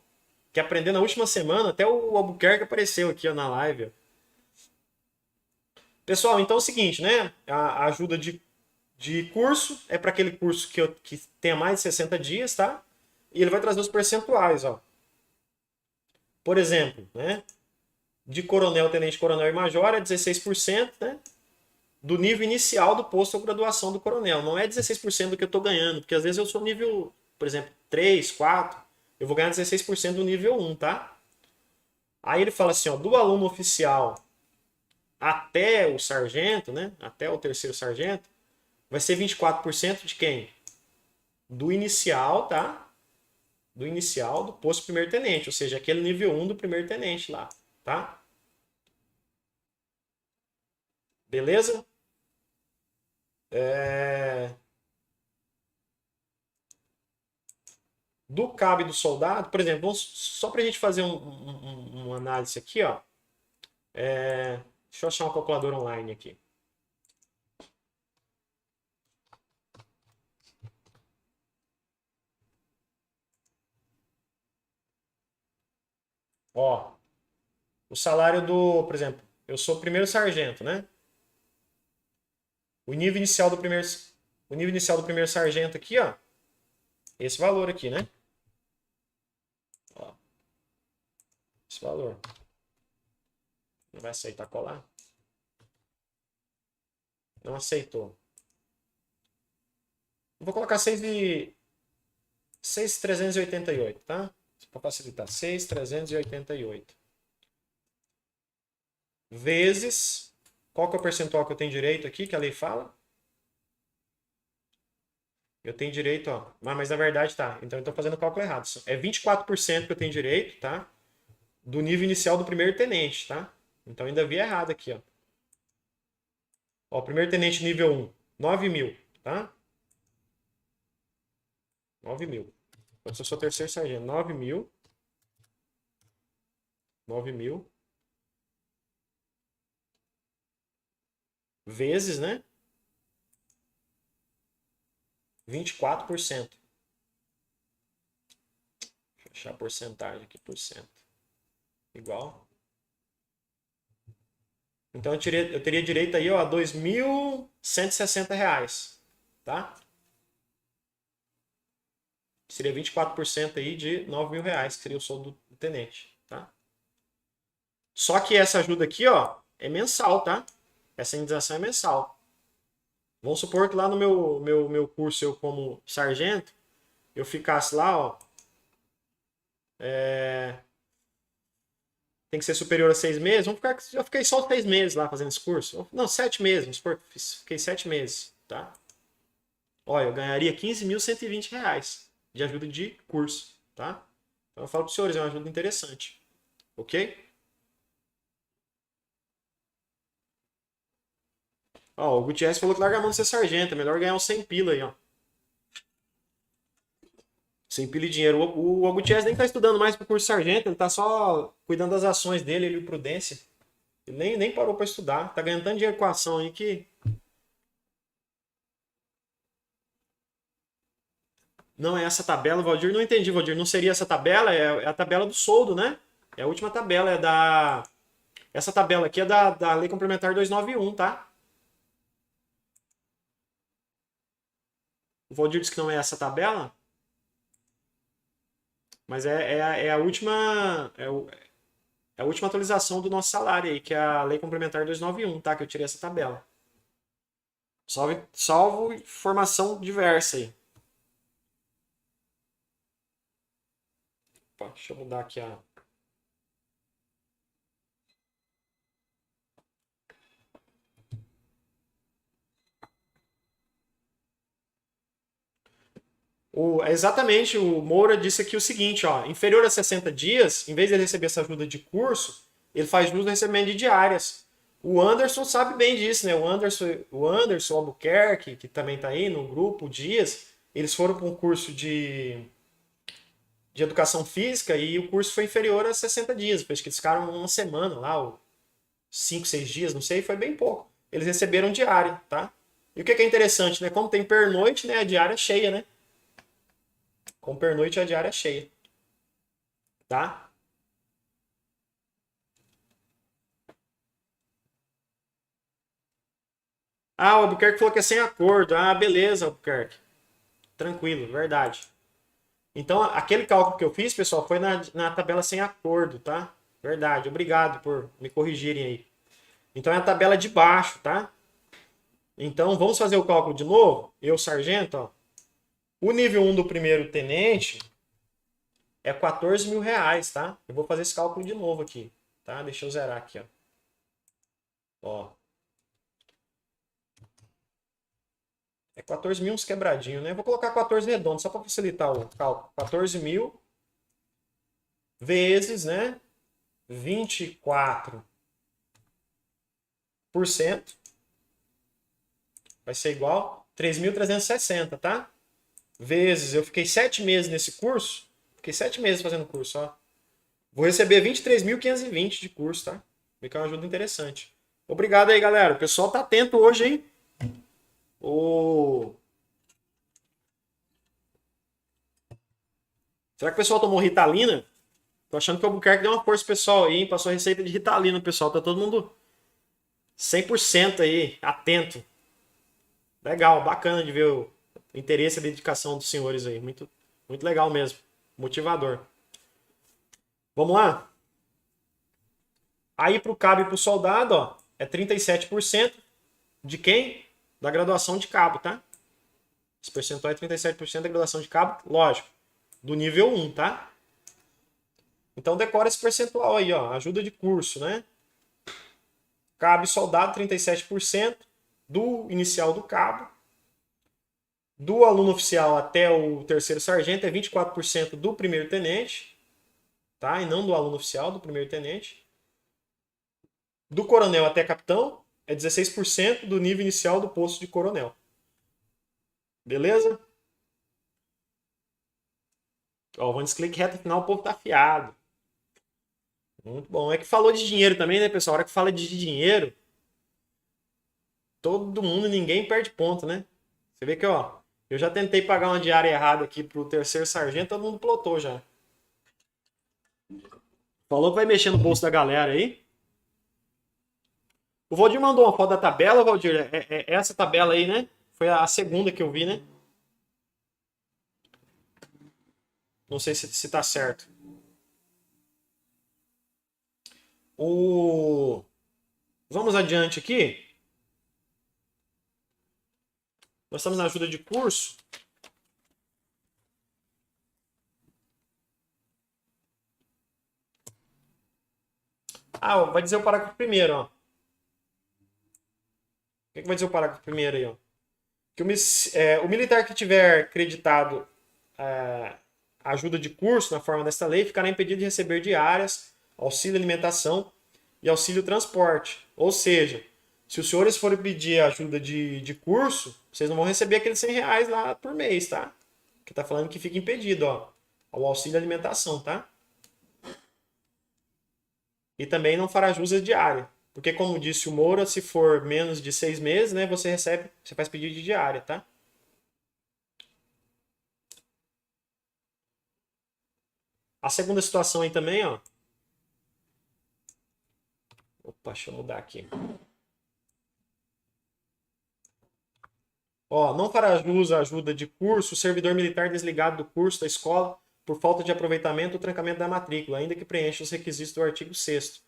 A: Quer aprender na última semana, até o Albuquerque apareceu aqui ó, na live. Ó. Pessoal, então é o seguinte, né? A ajuda de curso é para aquele curso que tenha mais de 60 dias, tá? E ele vai trazer os percentuais, ó. Por exemplo, né? De coronel, tenente coronel e major é 16%, né? Do nível inicial do posto ou graduação do coronel. Não é 16% do que eu estou ganhando, porque às vezes eu sou nível, por exemplo, 3, 4, eu vou ganhar 16% do nível 1, tá? Aí ele fala assim, ó, do aluno oficial até o sargento, né? Até o terceiro sargento, vai ser 24% de quem? Do inicial, tá? Do inicial do posto primeiro tenente, ou seja, aquele nível 1 do primeiro tenente lá, tá? Beleza? Do cabo e do soldado, por exemplo, só para a gente fazer uma análise aqui, ó. Deixa eu achar uma calculadora online aqui. Ó, o salário por exemplo, eu sou primeiro sargento, né? O nível inicial do primeiro sargento aqui, ó, esse valor aqui, né? Ó, esse valor. Não vai aceitar colar? Não aceitou. Vou colocar 6.388, tá? Para facilitar. 6.388. Vezes. Qual que é o percentual que eu tenho direito aqui, que a lei fala? Eu tenho direito, ó. Mas na verdade tá. Então eu estou fazendo o cálculo errado. É 24% que eu tenho direito, tá? Do nível inicial do primeiro tenente, tá? Então ainda vi errado aqui, ó. Ó, primeiro tenente nível 1, 9 mil, tá? 9 mil. Eu sou terceiro sargento, 9 mil. 9 mil. Vezes, né? 24%. Deixa eu achar a porcentagem aqui, por cento. Igual. Então eu teria direito aí, ó, a R$ 2.160, tá? Seria 24% aí de R$ 9.000, que seria o soldo do tenente, tá? Só que essa ajuda aqui, ó, é mensal, tá? Essa indenização é mensal. Vamos supor que lá no meu curso, eu como sargento, eu ficasse lá, ó, tem que ser superior a 6 meses. Eu fiquei só 6 meses lá fazendo esse curso. Não, 7 meses, vamos supor, fiquei 7 meses, tá? Olha, eu ganharia R$ 15.120 de ajuda de curso, tá? Então eu falo para os senhores, é uma ajuda interessante, ok? Ó, o Gutierrez falou que larga a mão de ser sargento, é melhor ganhar uns 100 pila aí, ó. 100 pila de dinheiro. O Gutierrez nem tá estudando mais pro curso sargento, ele tá só cuidando das ações dele, ele e Prudência. Ele nem parou para estudar, tá ganhando tanto dinheiro com a ação aí que... Não é essa tabela, Valdir. Não entendi, Valdir. Não seria essa tabela? É a tabela do soldo, né? É a última tabela. Essa tabela aqui é da Lei Complementar 291, tá? O Valdir disse que não é essa tabela, mas é a última. É a última atualização do nosso salário aí, que é a Lei Complementar 291, tá? Que eu tirei essa tabela. Salvo informação diversa aí. Opa, deixa eu mudar aqui a. Exatamente, o Moura disse aqui o seguinte, ó, inferior a 60 dias, em vez de ele receber essa ajuda de curso, ele faz jus no recebimento de diárias. O Anderson sabe bem disso, né? O Albuquerque, que também está aí no grupo, o Dias, eles foram para um curso de educação física e o curso foi inferior a 60 dias. Acho que eles ficaram uma semana lá, ou 5, 6 dias, não sei, foi bem pouco. Eles receberam diária, tá? E o que é interessante, né? Como tem pernoite, né? A diária é cheia, né? Com pernoite a diária é cheia, tá? Ah, o Albuquerque falou que é sem acordo. Ah, beleza, Albuquerque. Tranquilo, verdade. Então, aquele cálculo que eu fiz, pessoal, foi na tabela sem acordo, tá? Verdade. Obrigado por me corrigirem aí. Então, é a tabela de baixo, tá? Então, vamos fazer o cálculo de novo? Eu, sargento, ó. O nível 1 do primeiro tenente é 14 mil reais, tá? Eu vou fazer esse cálculo de novo aqui, tá? Deixa eu zerar aqui, ó. Ó. É 14 mil uns quebradinhos, né? Eu vou colocar 14 redondo, só para facilitar o cálculo. 14 mil vezes, né? 24% vai ser igual 3.360, tá? Vezes, eu fiquei 7 meses nesse curso. Fiquei 7 meses fazendo curso, ó. Vou receber 23.520 de curso, tá? Fica uma ajuda interessante. Obrigado aí, galera. O pessoal tá atento hoje, hein? O... Será que o pessoal tomou Ritalina? Tô achando que o Albuquerque deu uma força pro pessoal aí, hein? Passou a receita de Ritalina, pessoal. Tá todo mundo 100% aí, atento. Legal, bacana de ver o interesse e a dedicação dos senhores aí. Muito, muito legal mesmo. Motivador. Vamos lá? Aí pro cabo e pro soldado, ó, é 37% de quem? Da graduação de cabo, tá? Esse percentual é 37% da graduação de cabo, lógico, do nível 1, tá? Então decora esse percentual aí, ó, ajuda de curso, né? Cabo e soldado, 37% do inicial do cabo. Do aluno oficial até o terceiro sargento é 24% do primeiro tenente, tá? E não do aluno oficial, do primeiro tenente. Do coronel até capitão é 16% do nível inicial do posto de coronel. Beleza? Ó, vamos clique reta final, o povo tá afiado. Muito bom. É que falou de dinheiro também, né, pessoal? A hora que fala de dinheiro, todo mundo, ninguém perde ponto, né? Você vê que, ó, eu já tentei pagar uma diária errada aqui pro terceiro sargento, todo mundo plotou já. Falou que vai mexer no bolso da galera aí. O Valdir mandou uma foto da tabela, Valdir. É essa tabela aí, né? Foi a segunda que eu vi, né? Não sei se tá certo. O... Vamos adiante aqui. Nós estamos na ajuda de curso. Ah, vai dizer o parágrafo primeiro, ó. O que vai dizer o parágrafo primeiro aí, ó? Que o militar que tiver creditado ajuda de curso na forma desta lei ficará impedido de receber diárias, auxílio alimentação e auxílio transporte. Ou seja, se os senhores forem pedir ajuda de curso, vocês não vão receber aqueles 100 reais lá por mês, tá? Que tá falando que fica impedido, ó. O auxílio alimentação, tá? E também não fará jus à diária. Porque, como disse o Moura, se for menos de 6 meses, né, você faz pedido de diária, tá? A segunda situação aí também, ó. Opa, deixa eu mudar aqui. Ó, não fará jus à ajuda de curso o servidor militar desligado do curso da escola por falta de aproveitamento ou trancamento da matrícula, ainda que preencha os requisitos do artigo 6º.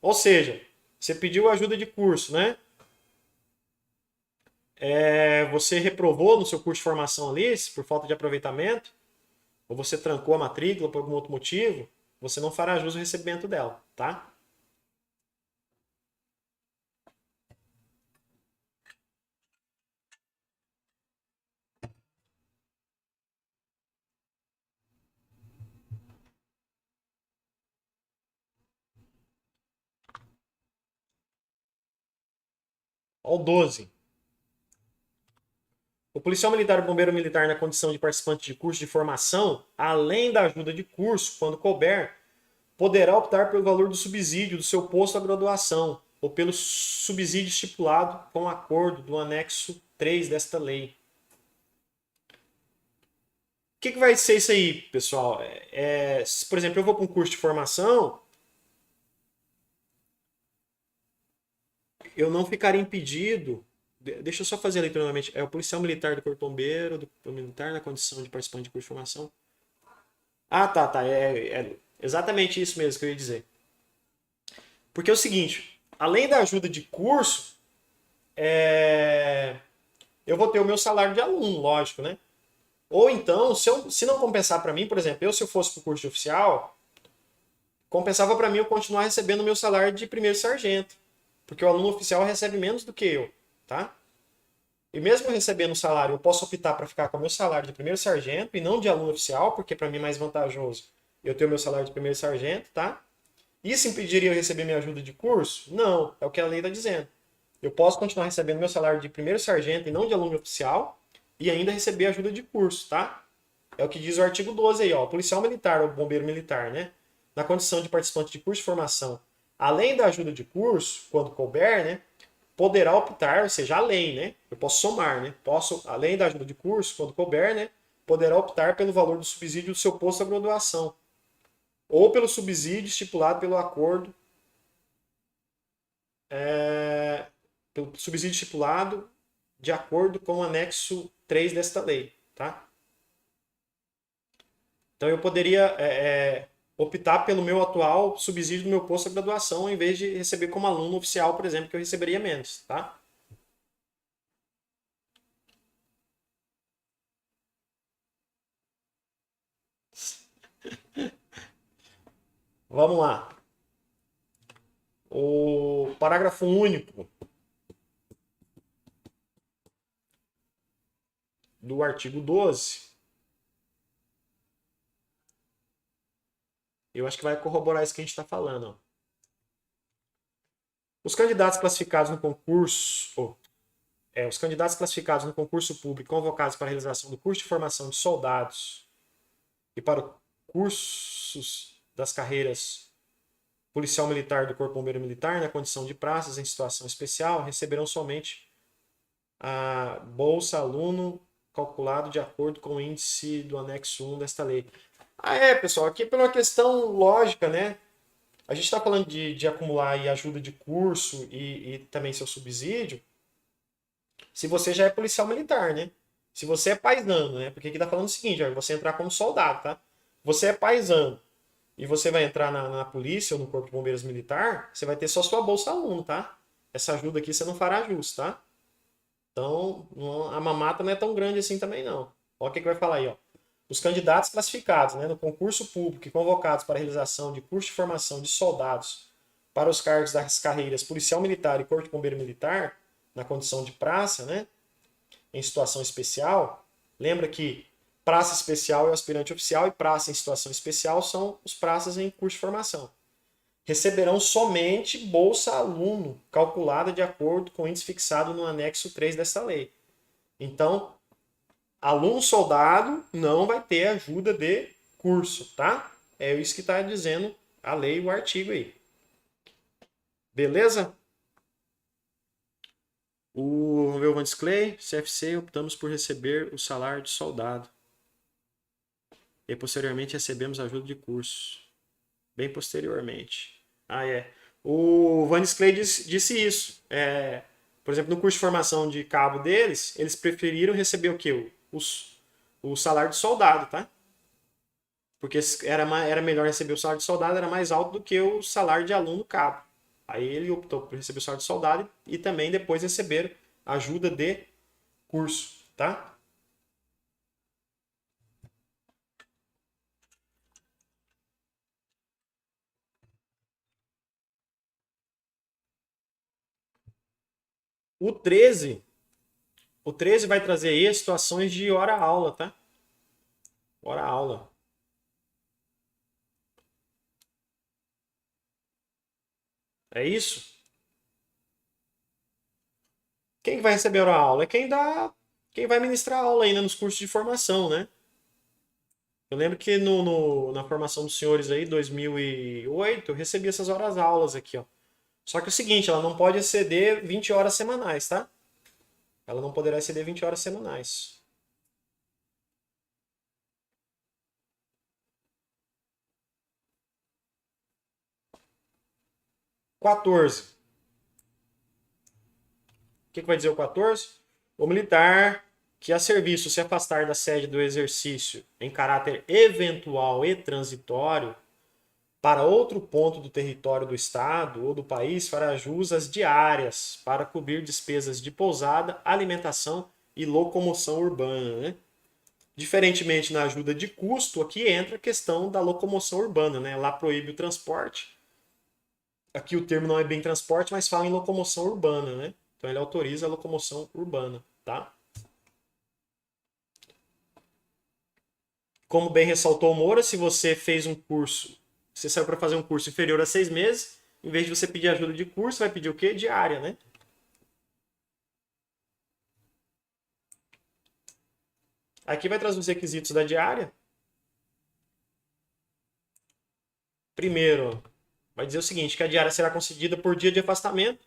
A: Ou seja, você pediu ajuda de curso, né? Você reprovou no seu curso de formação ali por falta de aproveitamento, ou você trancou a matrícula por algum outro motivo, você não fará jus ao recebimento dela, tá? Ó, o 12. O policial militar e o bombeiro militar na condição de participante de curso de formação, além da ajuda de curso, quando couber, poderá optar pelo valor do subsídio do seu posto à graduação ou pelo subsídio estipulado com acordo do anexo 3 desta lei. O que vai ser isso aí, pessoal? Se, por exemplo, eu vou para um curso de formação, eu não ficaria impedido. Deixa eu só fazer a leitura novamente. É o policial militar do Corpo Bombeiro, do militar na condição de participante de curso de formação. Ah, tá. É exatamente isso mesmo que eu ia dizer. Porque é o seguinte, além da ajuda de curso, eu vou ter o meu salário de aluno, lógico, né? Ou então, se não compensar para mim, por exemplo, se eu fosse para o curso de oficial, compensava para mim eu continuar recebendo o meu salário de primeiro sargento. Porque o aluno oficial recebe menos do que eu, tá? E mesmo recebendo o salário, eu posso optar para ficar com o meu salário de primeiro sargento e não de aluno oficial, porque para mim é mais vantajoso eu ter o meu salário de primeiro sargento, tá? Isso impediria eu receber minha ajuda de curso? Não, é o que a lei está dizendo. Eu posso continuar recebendo meu salário de primeiro sargento e não de aluno oficial e ainda receber ajuda de curso, tá? É o que diz o artigo 12 aí, ó. O policial militar ou bombeiro militar, né? Na condição de participante de curso de formação, além da ajuda de curso, quando couber, né? Poderá optar, ou seja, além, né? Eu posso somar, né? Posso, além da ajuda de curso, quando couber, né? Poderá optar pelo valor do subsídio do seu posto à graduação ou pelo subsídio estipulado pelo acordo, pelo subsídio estipulado de acordo com o anexo 3 desta lei, tá? Então eu poderia optar pelo meu atual subsídio do meu posto de graduação, em vez de receber como aluno oficial, por exemplo, que eu receberia menos, tá? Vamos lá. O parágrafo único do artigo 12, eu acho que vai corroborar isso que a gente está falando. Ó. Os candidatos classificados no concurso, os candidatos classificados no concurso público convocados para a realização do curso de formação de soldados e para cursos das carreiras policial militar do Corpo Bombeiro Militar na condição de praças em situação especial receberão somente a bolsa aluno calculado de acordo com o índice do anexo 1 desta lei. Pessoal, aqui por uma questão lógica, né? A gente está falando de acumular aí ajuda de curso e também seu subsídio, se você já é policial militar, né? Se você é paisano, né? Porque aqui tá falando o seguinte, ó, você entrar como soldado, tá? Você é paisano e você vai entrar na polícia ou no Corpo de Bombeiros Militar, você vai ter só sua bolsa aluno, tá? Essa ajuda aqui você não fará jus, tá? Então, a mamata não é tão grande assim também, não. Olha o que vai falar aí, ó. Os candidatos classificados, né, no concurso público e convocados para a realização de curso de formação de soldados para os cargos das carreiras policial militar e corpo de bombeiro militar, na condição de praça, né, em situação especial, lembra que praça especial é o aspirante oficial e praça em situação especial são os praças em curso de formação. Receberão somente bolsa aluno, calculada de acordo com o índice fixado no anexo 3 dessa lei. Então, aluno soldado não vai ter ajuda de curso, tá? É isso que está dizendo a lei e o artigo aí. Beleza? O Velvantes Clay, CFC, optamos por receber o salário de soldado. E posteriormente recebemos ajuda de curso. Bem posteriormente. Ah, é. O Vannis Clay disse isso. Por exemplo, no curso de formação de cabo deles, eles preferiram receber o quê? O salário de soldado, tá? Porque era melhor receber o salário de soldado, era mais alto do que o salário de aluno cabo. Aí ele optou por receber o salário de soldado e também depois receber ajuda de curso, tá? O 13, o 13 vai trazer aí situações de hora-aula, tá? Hora-aula. É isso? Quem vai receber hora-aula? É quem vai ministrar aula ainda nos cursos de formação, né? Eu lembro que na formação dos senhores aí, 2008, eu recebi essas horas-aulas aqui, ó. Só que é o seguinte, ela não pode exceder 20 horas semanais, tá? Ela não poderá exceder 20 horas semanais. Quatorze. O que vai dizer o 14? O militar que a serviço se afastar da sede do exercício em caráter eventual e transitório para outro ponto do território do Estado ou do país fará jus às diárias para cobrir despesas de pousada, alimentação e locomoção urbana. Né? Diferentemente na ajuda de custo, aqui entra a questão da locomoção urbana. Né? Lá proíbe o transporte. Aqui o termo não é bem transporte, mas fala em locomoção urbana. Né? Então ele autoriza a locomoção urbana. Tá? Como bem ressaltou o Moura, se você fez um curso, você saiu para fazer um curso inferior a 6 meses, em vez de você pedir ajuda de curso, vai pedir o quê? Diária, né? Aqui vai trazer os requisitos da diária. Primeiro, vai dizer o seguinte, que a diária será concedida por dia de afastamento,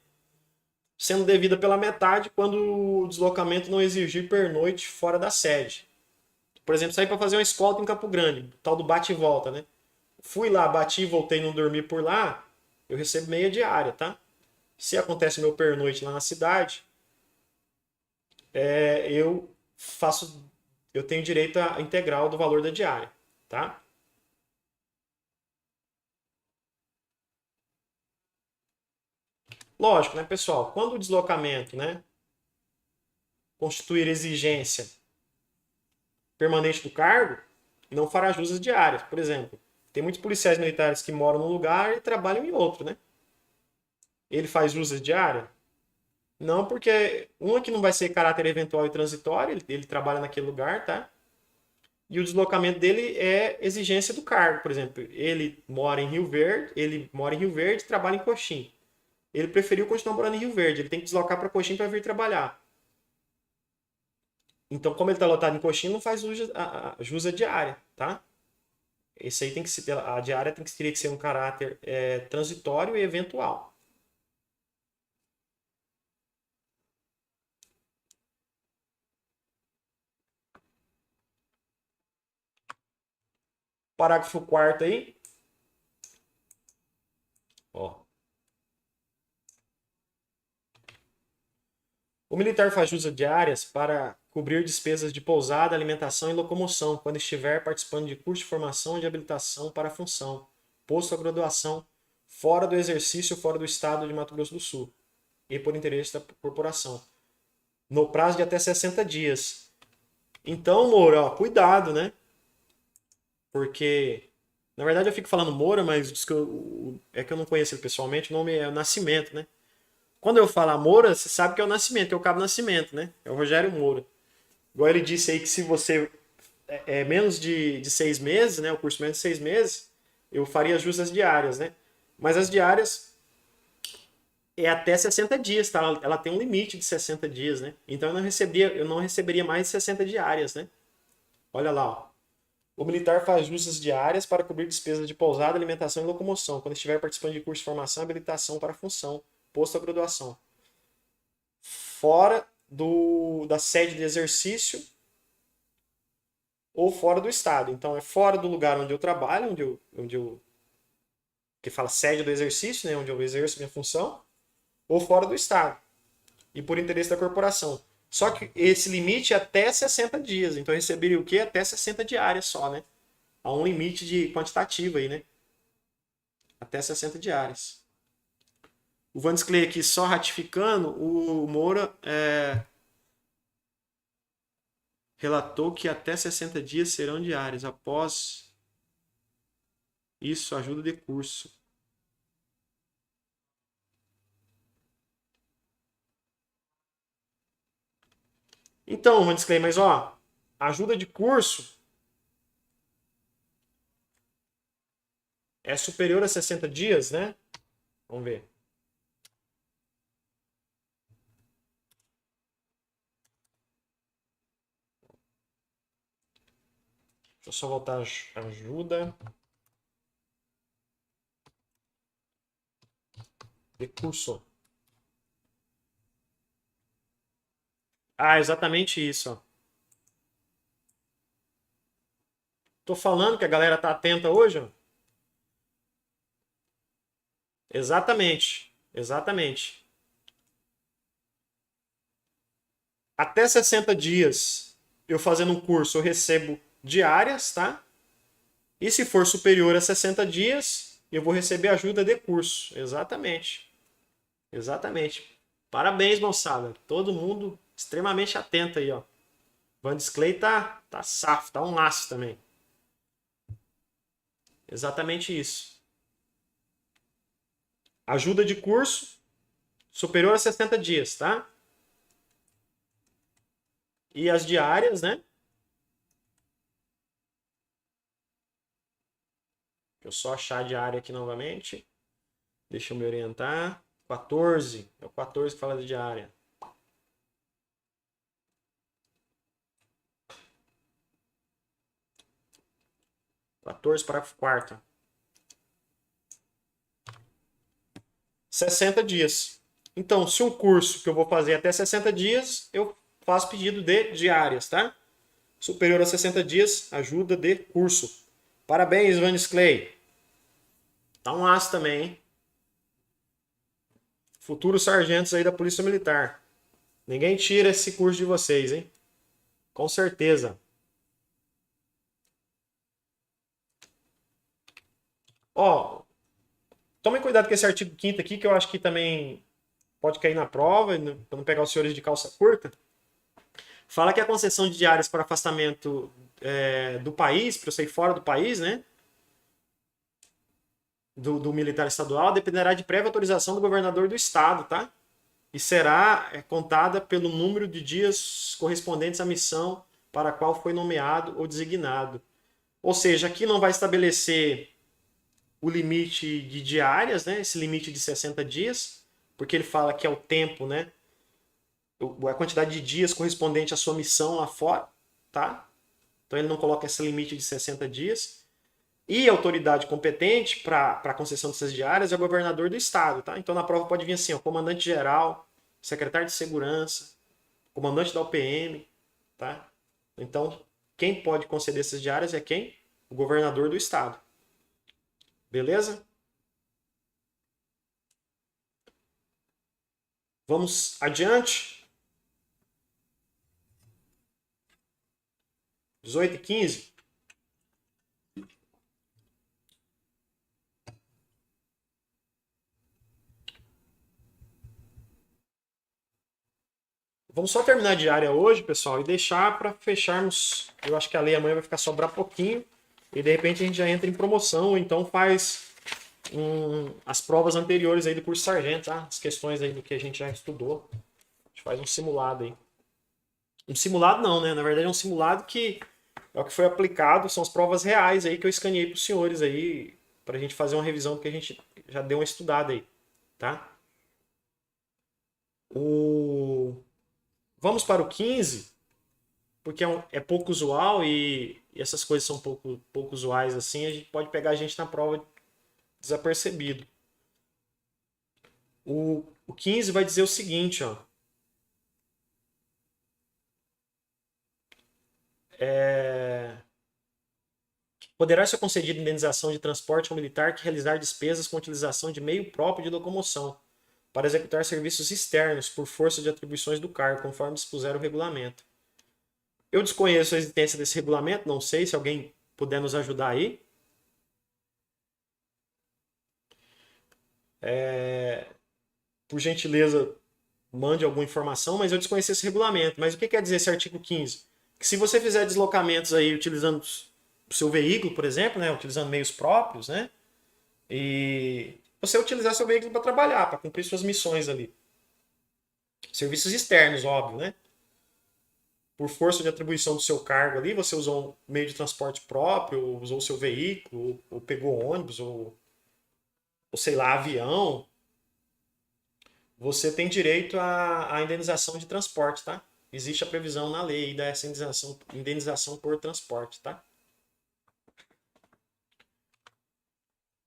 A: sendo devida pela metade quando o deslocamento não exigir pernoite fora da sede. Por exemplo, sair para fazer uma escolta em Campo Grande, tal do bate e volta, né? Fui lá, bati e voltei, não dormi por lá, eu recebo meia diária, tá? Se acontece meu pernoite lá na cidade, eu faço, eu tenho direito à integral do valor da diária, tá? Lógico, né, pessoal? Quando o deslocamento, né, constituir exigência permanente do cargo, não fará jus às diárias. Por exemplo, tem muitos policiais militares que moram num lugar e trabalham em outro, né? Ele faz jus às diárias? Não, porque um aqui não vai ser caráter eventual e transitório, ele trabalha naquele lugar, tá? E o deslocamento dele é exigência do cargo. Por exemplo, ele mora em Rio Verde e trabalha em Coxim. Ele preferiu continuar morando em Rio Verde, ele tem que deslocar para Coxim para vir trabalhar. Então, como ele está lotado em Coxim, não faz jus à diária, tá? Esse aí tem que ser, a diária teria que ser um caráter transitório e eventual. Parágrafo 4º aí. Ó. O militar faz jus a diárias para cobrir despesas de pousada, alimentação e locomoção, quando estiver participando de curso de formação e de habilitação para a função, posto à graduação, fora do exercício, fora do estado de Mato Grosso do Sul, e por interesse da corporação, no prazo de até 60 dias. Então, Moura, ó, cuidado, né? Porque, na verdade, eu fico falando Moura, mas é que eu não conheço ele pessoalmente, o nome é Nascimento, né? Quando eu falo Moura, você sabe que é o Nascimento, é o Cabo Nascimento, né? É o Rogério Moura. Igual ele disse aí que se você menos de 6 meses, né? O curso menos de 6 meses, eu faria jus às diárias, né? Mas as diárias é até 60 dias, tá? Ela tem um limite de 60 dias, né? Então eu não receberia mais de 60 diárias, né? Olha lá, ó. O militar faz jus às diárias para cobrir despesas de pousada, alimentação e locomoção, quando estiver participando de curso de formação e habilitação para a função, posto à graduação. Fora da sede de exercício ou fora do estado. Então é fora do lugar onde eu trabalho, onde eu que fala sede do exercício, né, onde eu exerço minha função, ou fora do estado. E por interesse da corporação. Só que esse limite é até 60 dias. Então eu receberia o quê? Até 60 diárias só, né? Há um limite de quantitativo aí, né? Até 60 diárias. O Vandes Clay aqui só ratificando, o Moura relatou que até 60 dias serão diários. Após isso, ajuda de curso. Então, Vandes Clay, mas ó, ajuda de curso é superior a 60 dias, né? Vamos ver. Deixa eu só voltar a ajuda de curso. Ah, exatamente isso, ó. Tô falando que a galera tá atenta hoje, ó. Exatamente. Exatamente. Até 60 dias eu fazendo um curso, eu recebo diárias, tá? E se for superior a 60 dias, eu vou receber ajuda de curso. Exatamente. Exatamente. Parabéns, moçada. Todo mundo extremamente atento aí, ó. Vandes Clay tá safo, tá um laço também. Exatamente isso. Ajuda de curso superior a 60 dias, tá? E as diárias, né? Deixa eu só achar a diária aqui novamente. Deixa eu me orientar. 14. É o 14 que fala de diária. 14, parágrafo 4º. 60 dias. Então, se um curso que eu vou fazer até 60 dias, eu faço pedido de diárias, tá? Superior a 60 dias, ajuda de curso. Parabéns, Vanis Clay. Tá um aço também, hein? Futuros sargentos aí da Polícia Militar. Ninguém tira esse curso de vocês, hein? Com certeza. Ó, tomem cuidado com esse artigo 5º aqui, que eu acho que também pode cair na prova, para não pegar os senhores de calça curta. Fala que a concessão de diárias para afastamento do país, para eu sair fora do país, né? Do militar estadual, dependerá de prévia autorização do governador do estado, tá? E será contada pelo número de dias correspondentes à missão para a qual foi nomeado ou designado. Ou seja, aqui não vai estabelecer o limite de diárias, né? Esse limite de 60 dias, porque ele fala que é o tempo, né? A quantidade de dias correspondente à sua missão lá fora, tá? Então ele não coloca esse limite de 60 dias. E a autoridade competente para a concessão dessas diárias é o governador do estado, tá? Então na prova pode vir assim, ó, comandante-geral, secretário de segurança, comandante da UPM, tá? Então, quem pode conceder essas diárias é quem? O governador do estado. Beleza? Vamos adiante. 18h15. Vamos só terminar a diária hoje, pessoal, e deixar para fecharmos. Eu acho que a lei amanhã vai ficar sobrar pouquinho. E de repente a gente já entra em promoção, ou então faz as provas anteriores aí do curso sargento, tá? As questões aí do que a gente já estudou. A gente faz um simulado aí. Um simulado não, né? Na verdade é um simulado que é o que foi aplicado, são as provas reais aí que eu escaneei para os senhores aí, para a gente fazer uma revisão, porque a gente já deu uma estudada aí, tá? Vamos para o 15, porque é pouco usual e essas coisas são pouco usuais assim, a gente pode pegar a gente na prova desapercebido. O 15 vai dizer o seguinte, ó. Poderá ser concedida indenização de transporte ao militar que realizar despesas com utilização de meio próprio de locomoção para executar serviços externos por força de atribuições do cargo, conforme dispuser o regulamento. Eu desconheço a existência desse regulamento, não sei se alguém puder nos ajudar aí. Por gentileza, mande alguma informação, mas eu desconheço esse regulamento. Mas o que quer dizer esse artigo 15? Que se você fizer deslocamentos aí utilizando o seu veículo, por exemplo, né, utilizando meios próprios, né, e você utilizar seu veículo para trabalhar, para cumprir suas missões ali. Serviços externos, óbvio, né? Por força de atribuição do seu cargo ali, você usou um meio de transporte próprio, ou usou o seu veículo, ou pegou ônibus, ou sei lá, avião, você tem direito à indenização de transporte, tá? Existe a previsão na lei dessa indenização por transporte, tá?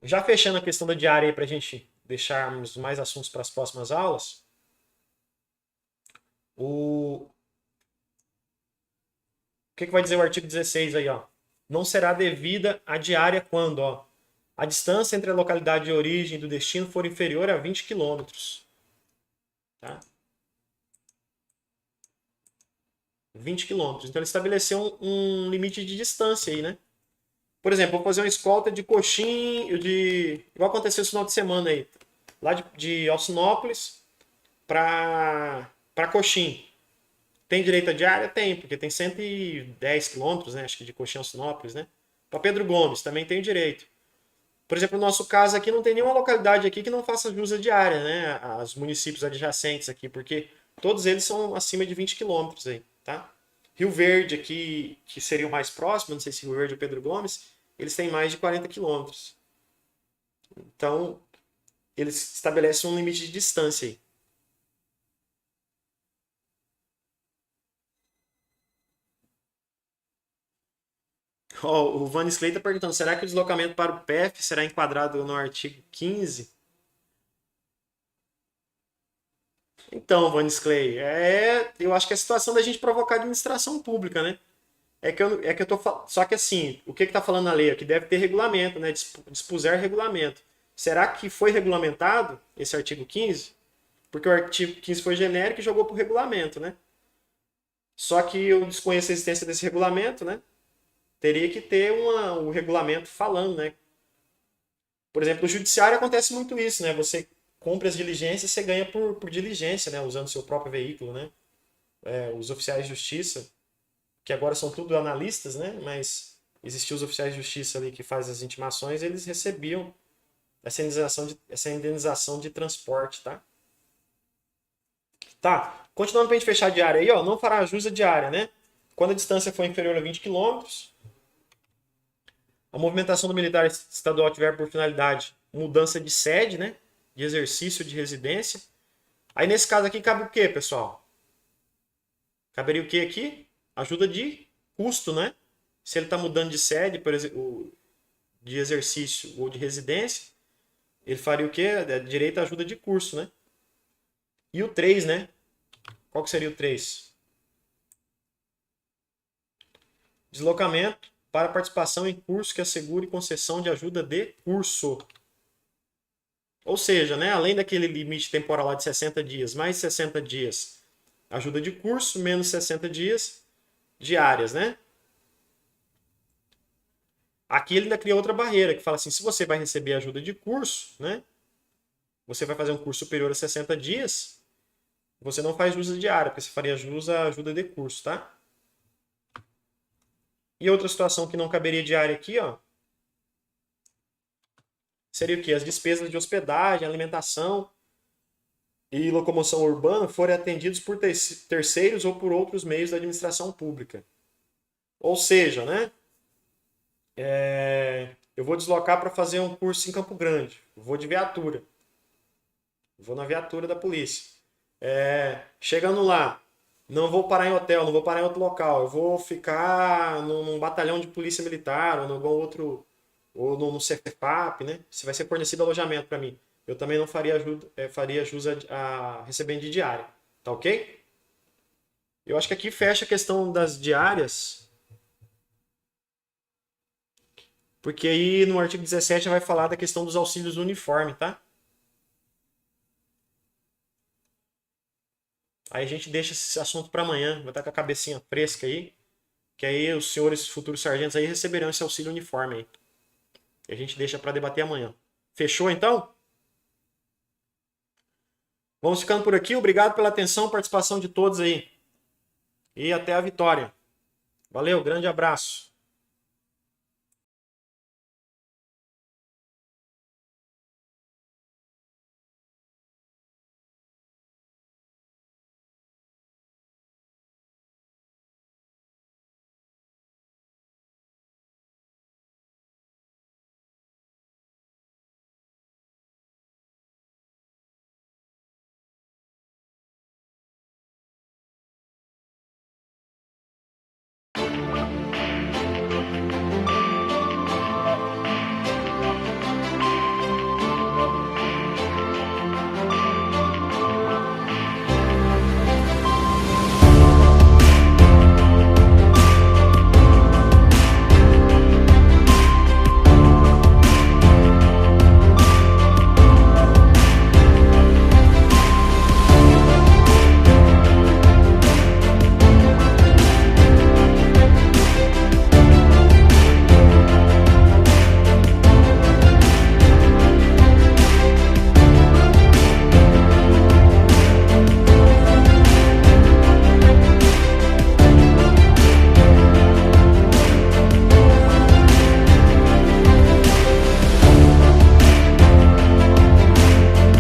A: Já fechando a questão da diária aí para a gente deixarmos mais assuntos para as próximas aulas, o que vai dizer o artigo 16 aí, ó? Não será devida a diária quando, ó, a distância entre a localidade de origem e do destino for inferior a 20 quilômetros. Tá? 20 quilômetros. Então ele estabeleceu um limite de distância aí, né? Por exemplo, vou fazer uma escolta de Coxim, igual aconteceu esse final de semana aí, lá de Alcinópolis para Coxim. Tem direito à diária? Tem, porque tem 110 quilômetros, né? Acho que de Coxim a Alcinópolis, né? Para Pedro Gomes também tem direito. Por exemplo, no nosso caso aqui, não tem nenhuma localidade aqui que não faça jus à diária, né? Os municípios adjacentes aqui, porque todos eles são acima de 20 quilômetros aí, tá? Rio Verde aqui, que seria o mais próximo, não sei se Rio Verde ou Pedro Gomes, eles têm mais de 40 quilômetros. Então, eles estabelecem um limite de distância aí. Oh, o Vanis Clay está perguntando, será que o deslocamento para o PF será enquadrado no artigo 15? Então, Vanis Clay, eu acho que é a situação da gente provocar a administração pública, né? É que eu tô só que assim, o que está falando na lei? Que deve ter regulamento, né? Dispuser regulamento. Será que foi regulamentado esse artigo 15? Porque o artigo 15 foi genérico e jogou para o regulamento, né? Só que eu desconheço a existência desse regulamento, né? Teria que ter um regulamento falando, né? Por exemplo, no judiciário acontece muito isso, né? Você compra as diligências, você ganha por diligência, né? Usando seu próprio veículo, né? Os oficiais de justiça, que agora são tudo analistas, né? Mas existiam os oficiais de justiça ali que fazem as intimações, eles recebiam essa indenização de transporte, tá? Tá, continuando pra gente fechar a diária aí, ó, não fará jus à diária, né? Quando a distância for inferior a 20 quilômetros, a movimentação do militar estadual tiver por finalidade mudança de sede, né? De exercício de residência. Aí nesse caso aqui cabe o quê, pessoal? Caberia o quê aqui? Ajuda de custo, né? Se ele está mudando de sede, por exemplo, de exercício ou de residência, ele faria o quê? Direito à ajuda de curso, né? E o 3, né? Qual que seria o 3? Deslocamento para participação em curso que assegure concessão de ajuda de curso. Ou seja, né, além daquele limite temporal lá de 60 dias, mais 60 dias ajuda de curso, menos 60 dias diárias, né? Aqui ele ainda cria outra barreira, que fala assim, se você vai receber ajuda de curso, né? Você vai fazer um curso superior a 60 dias, você não faz jus à diária, porque você faria jus à ajuda de curso, tá? E outra situação que não caberia diária aqui, ó, seria o quê? As despesas de hospedagem, alimentação e locomoção urbana forem atendidos por terceiros ou por outros meios da administração pública. Ou seja, né? Eu vou deslocar para fazer um curso em Campo Grande. Vou de viatura. Vou na viatura da polícia. Chegando lá, não vou parar em hotel, não vou parar em outro local. Eu vou ficar num batalhão de polícia militar ou em algum outro, ou no CFAP, né? Se vai ser fornecido alojamento para mim. Eu também não faria jus a recebendo de diária. Tá ok? Eu acho que aqui fecha a questão das diárias. Porque aí no artigo 17 vai falar da questão dos auxílios do uniforme, tá? Aí a gente deixa esse assunto para amanhã, vai estar com a cabecinha fresca aí, que aí os senhores futuros sargentos aí receberão esse auxílio uniforme aí. E a gente deixa para debater amanhã. Fechou então? Vamos ficando por aqui. Obrigado pela atenção, participação de todos aí. E até a vitória. Valeu, grande abraço.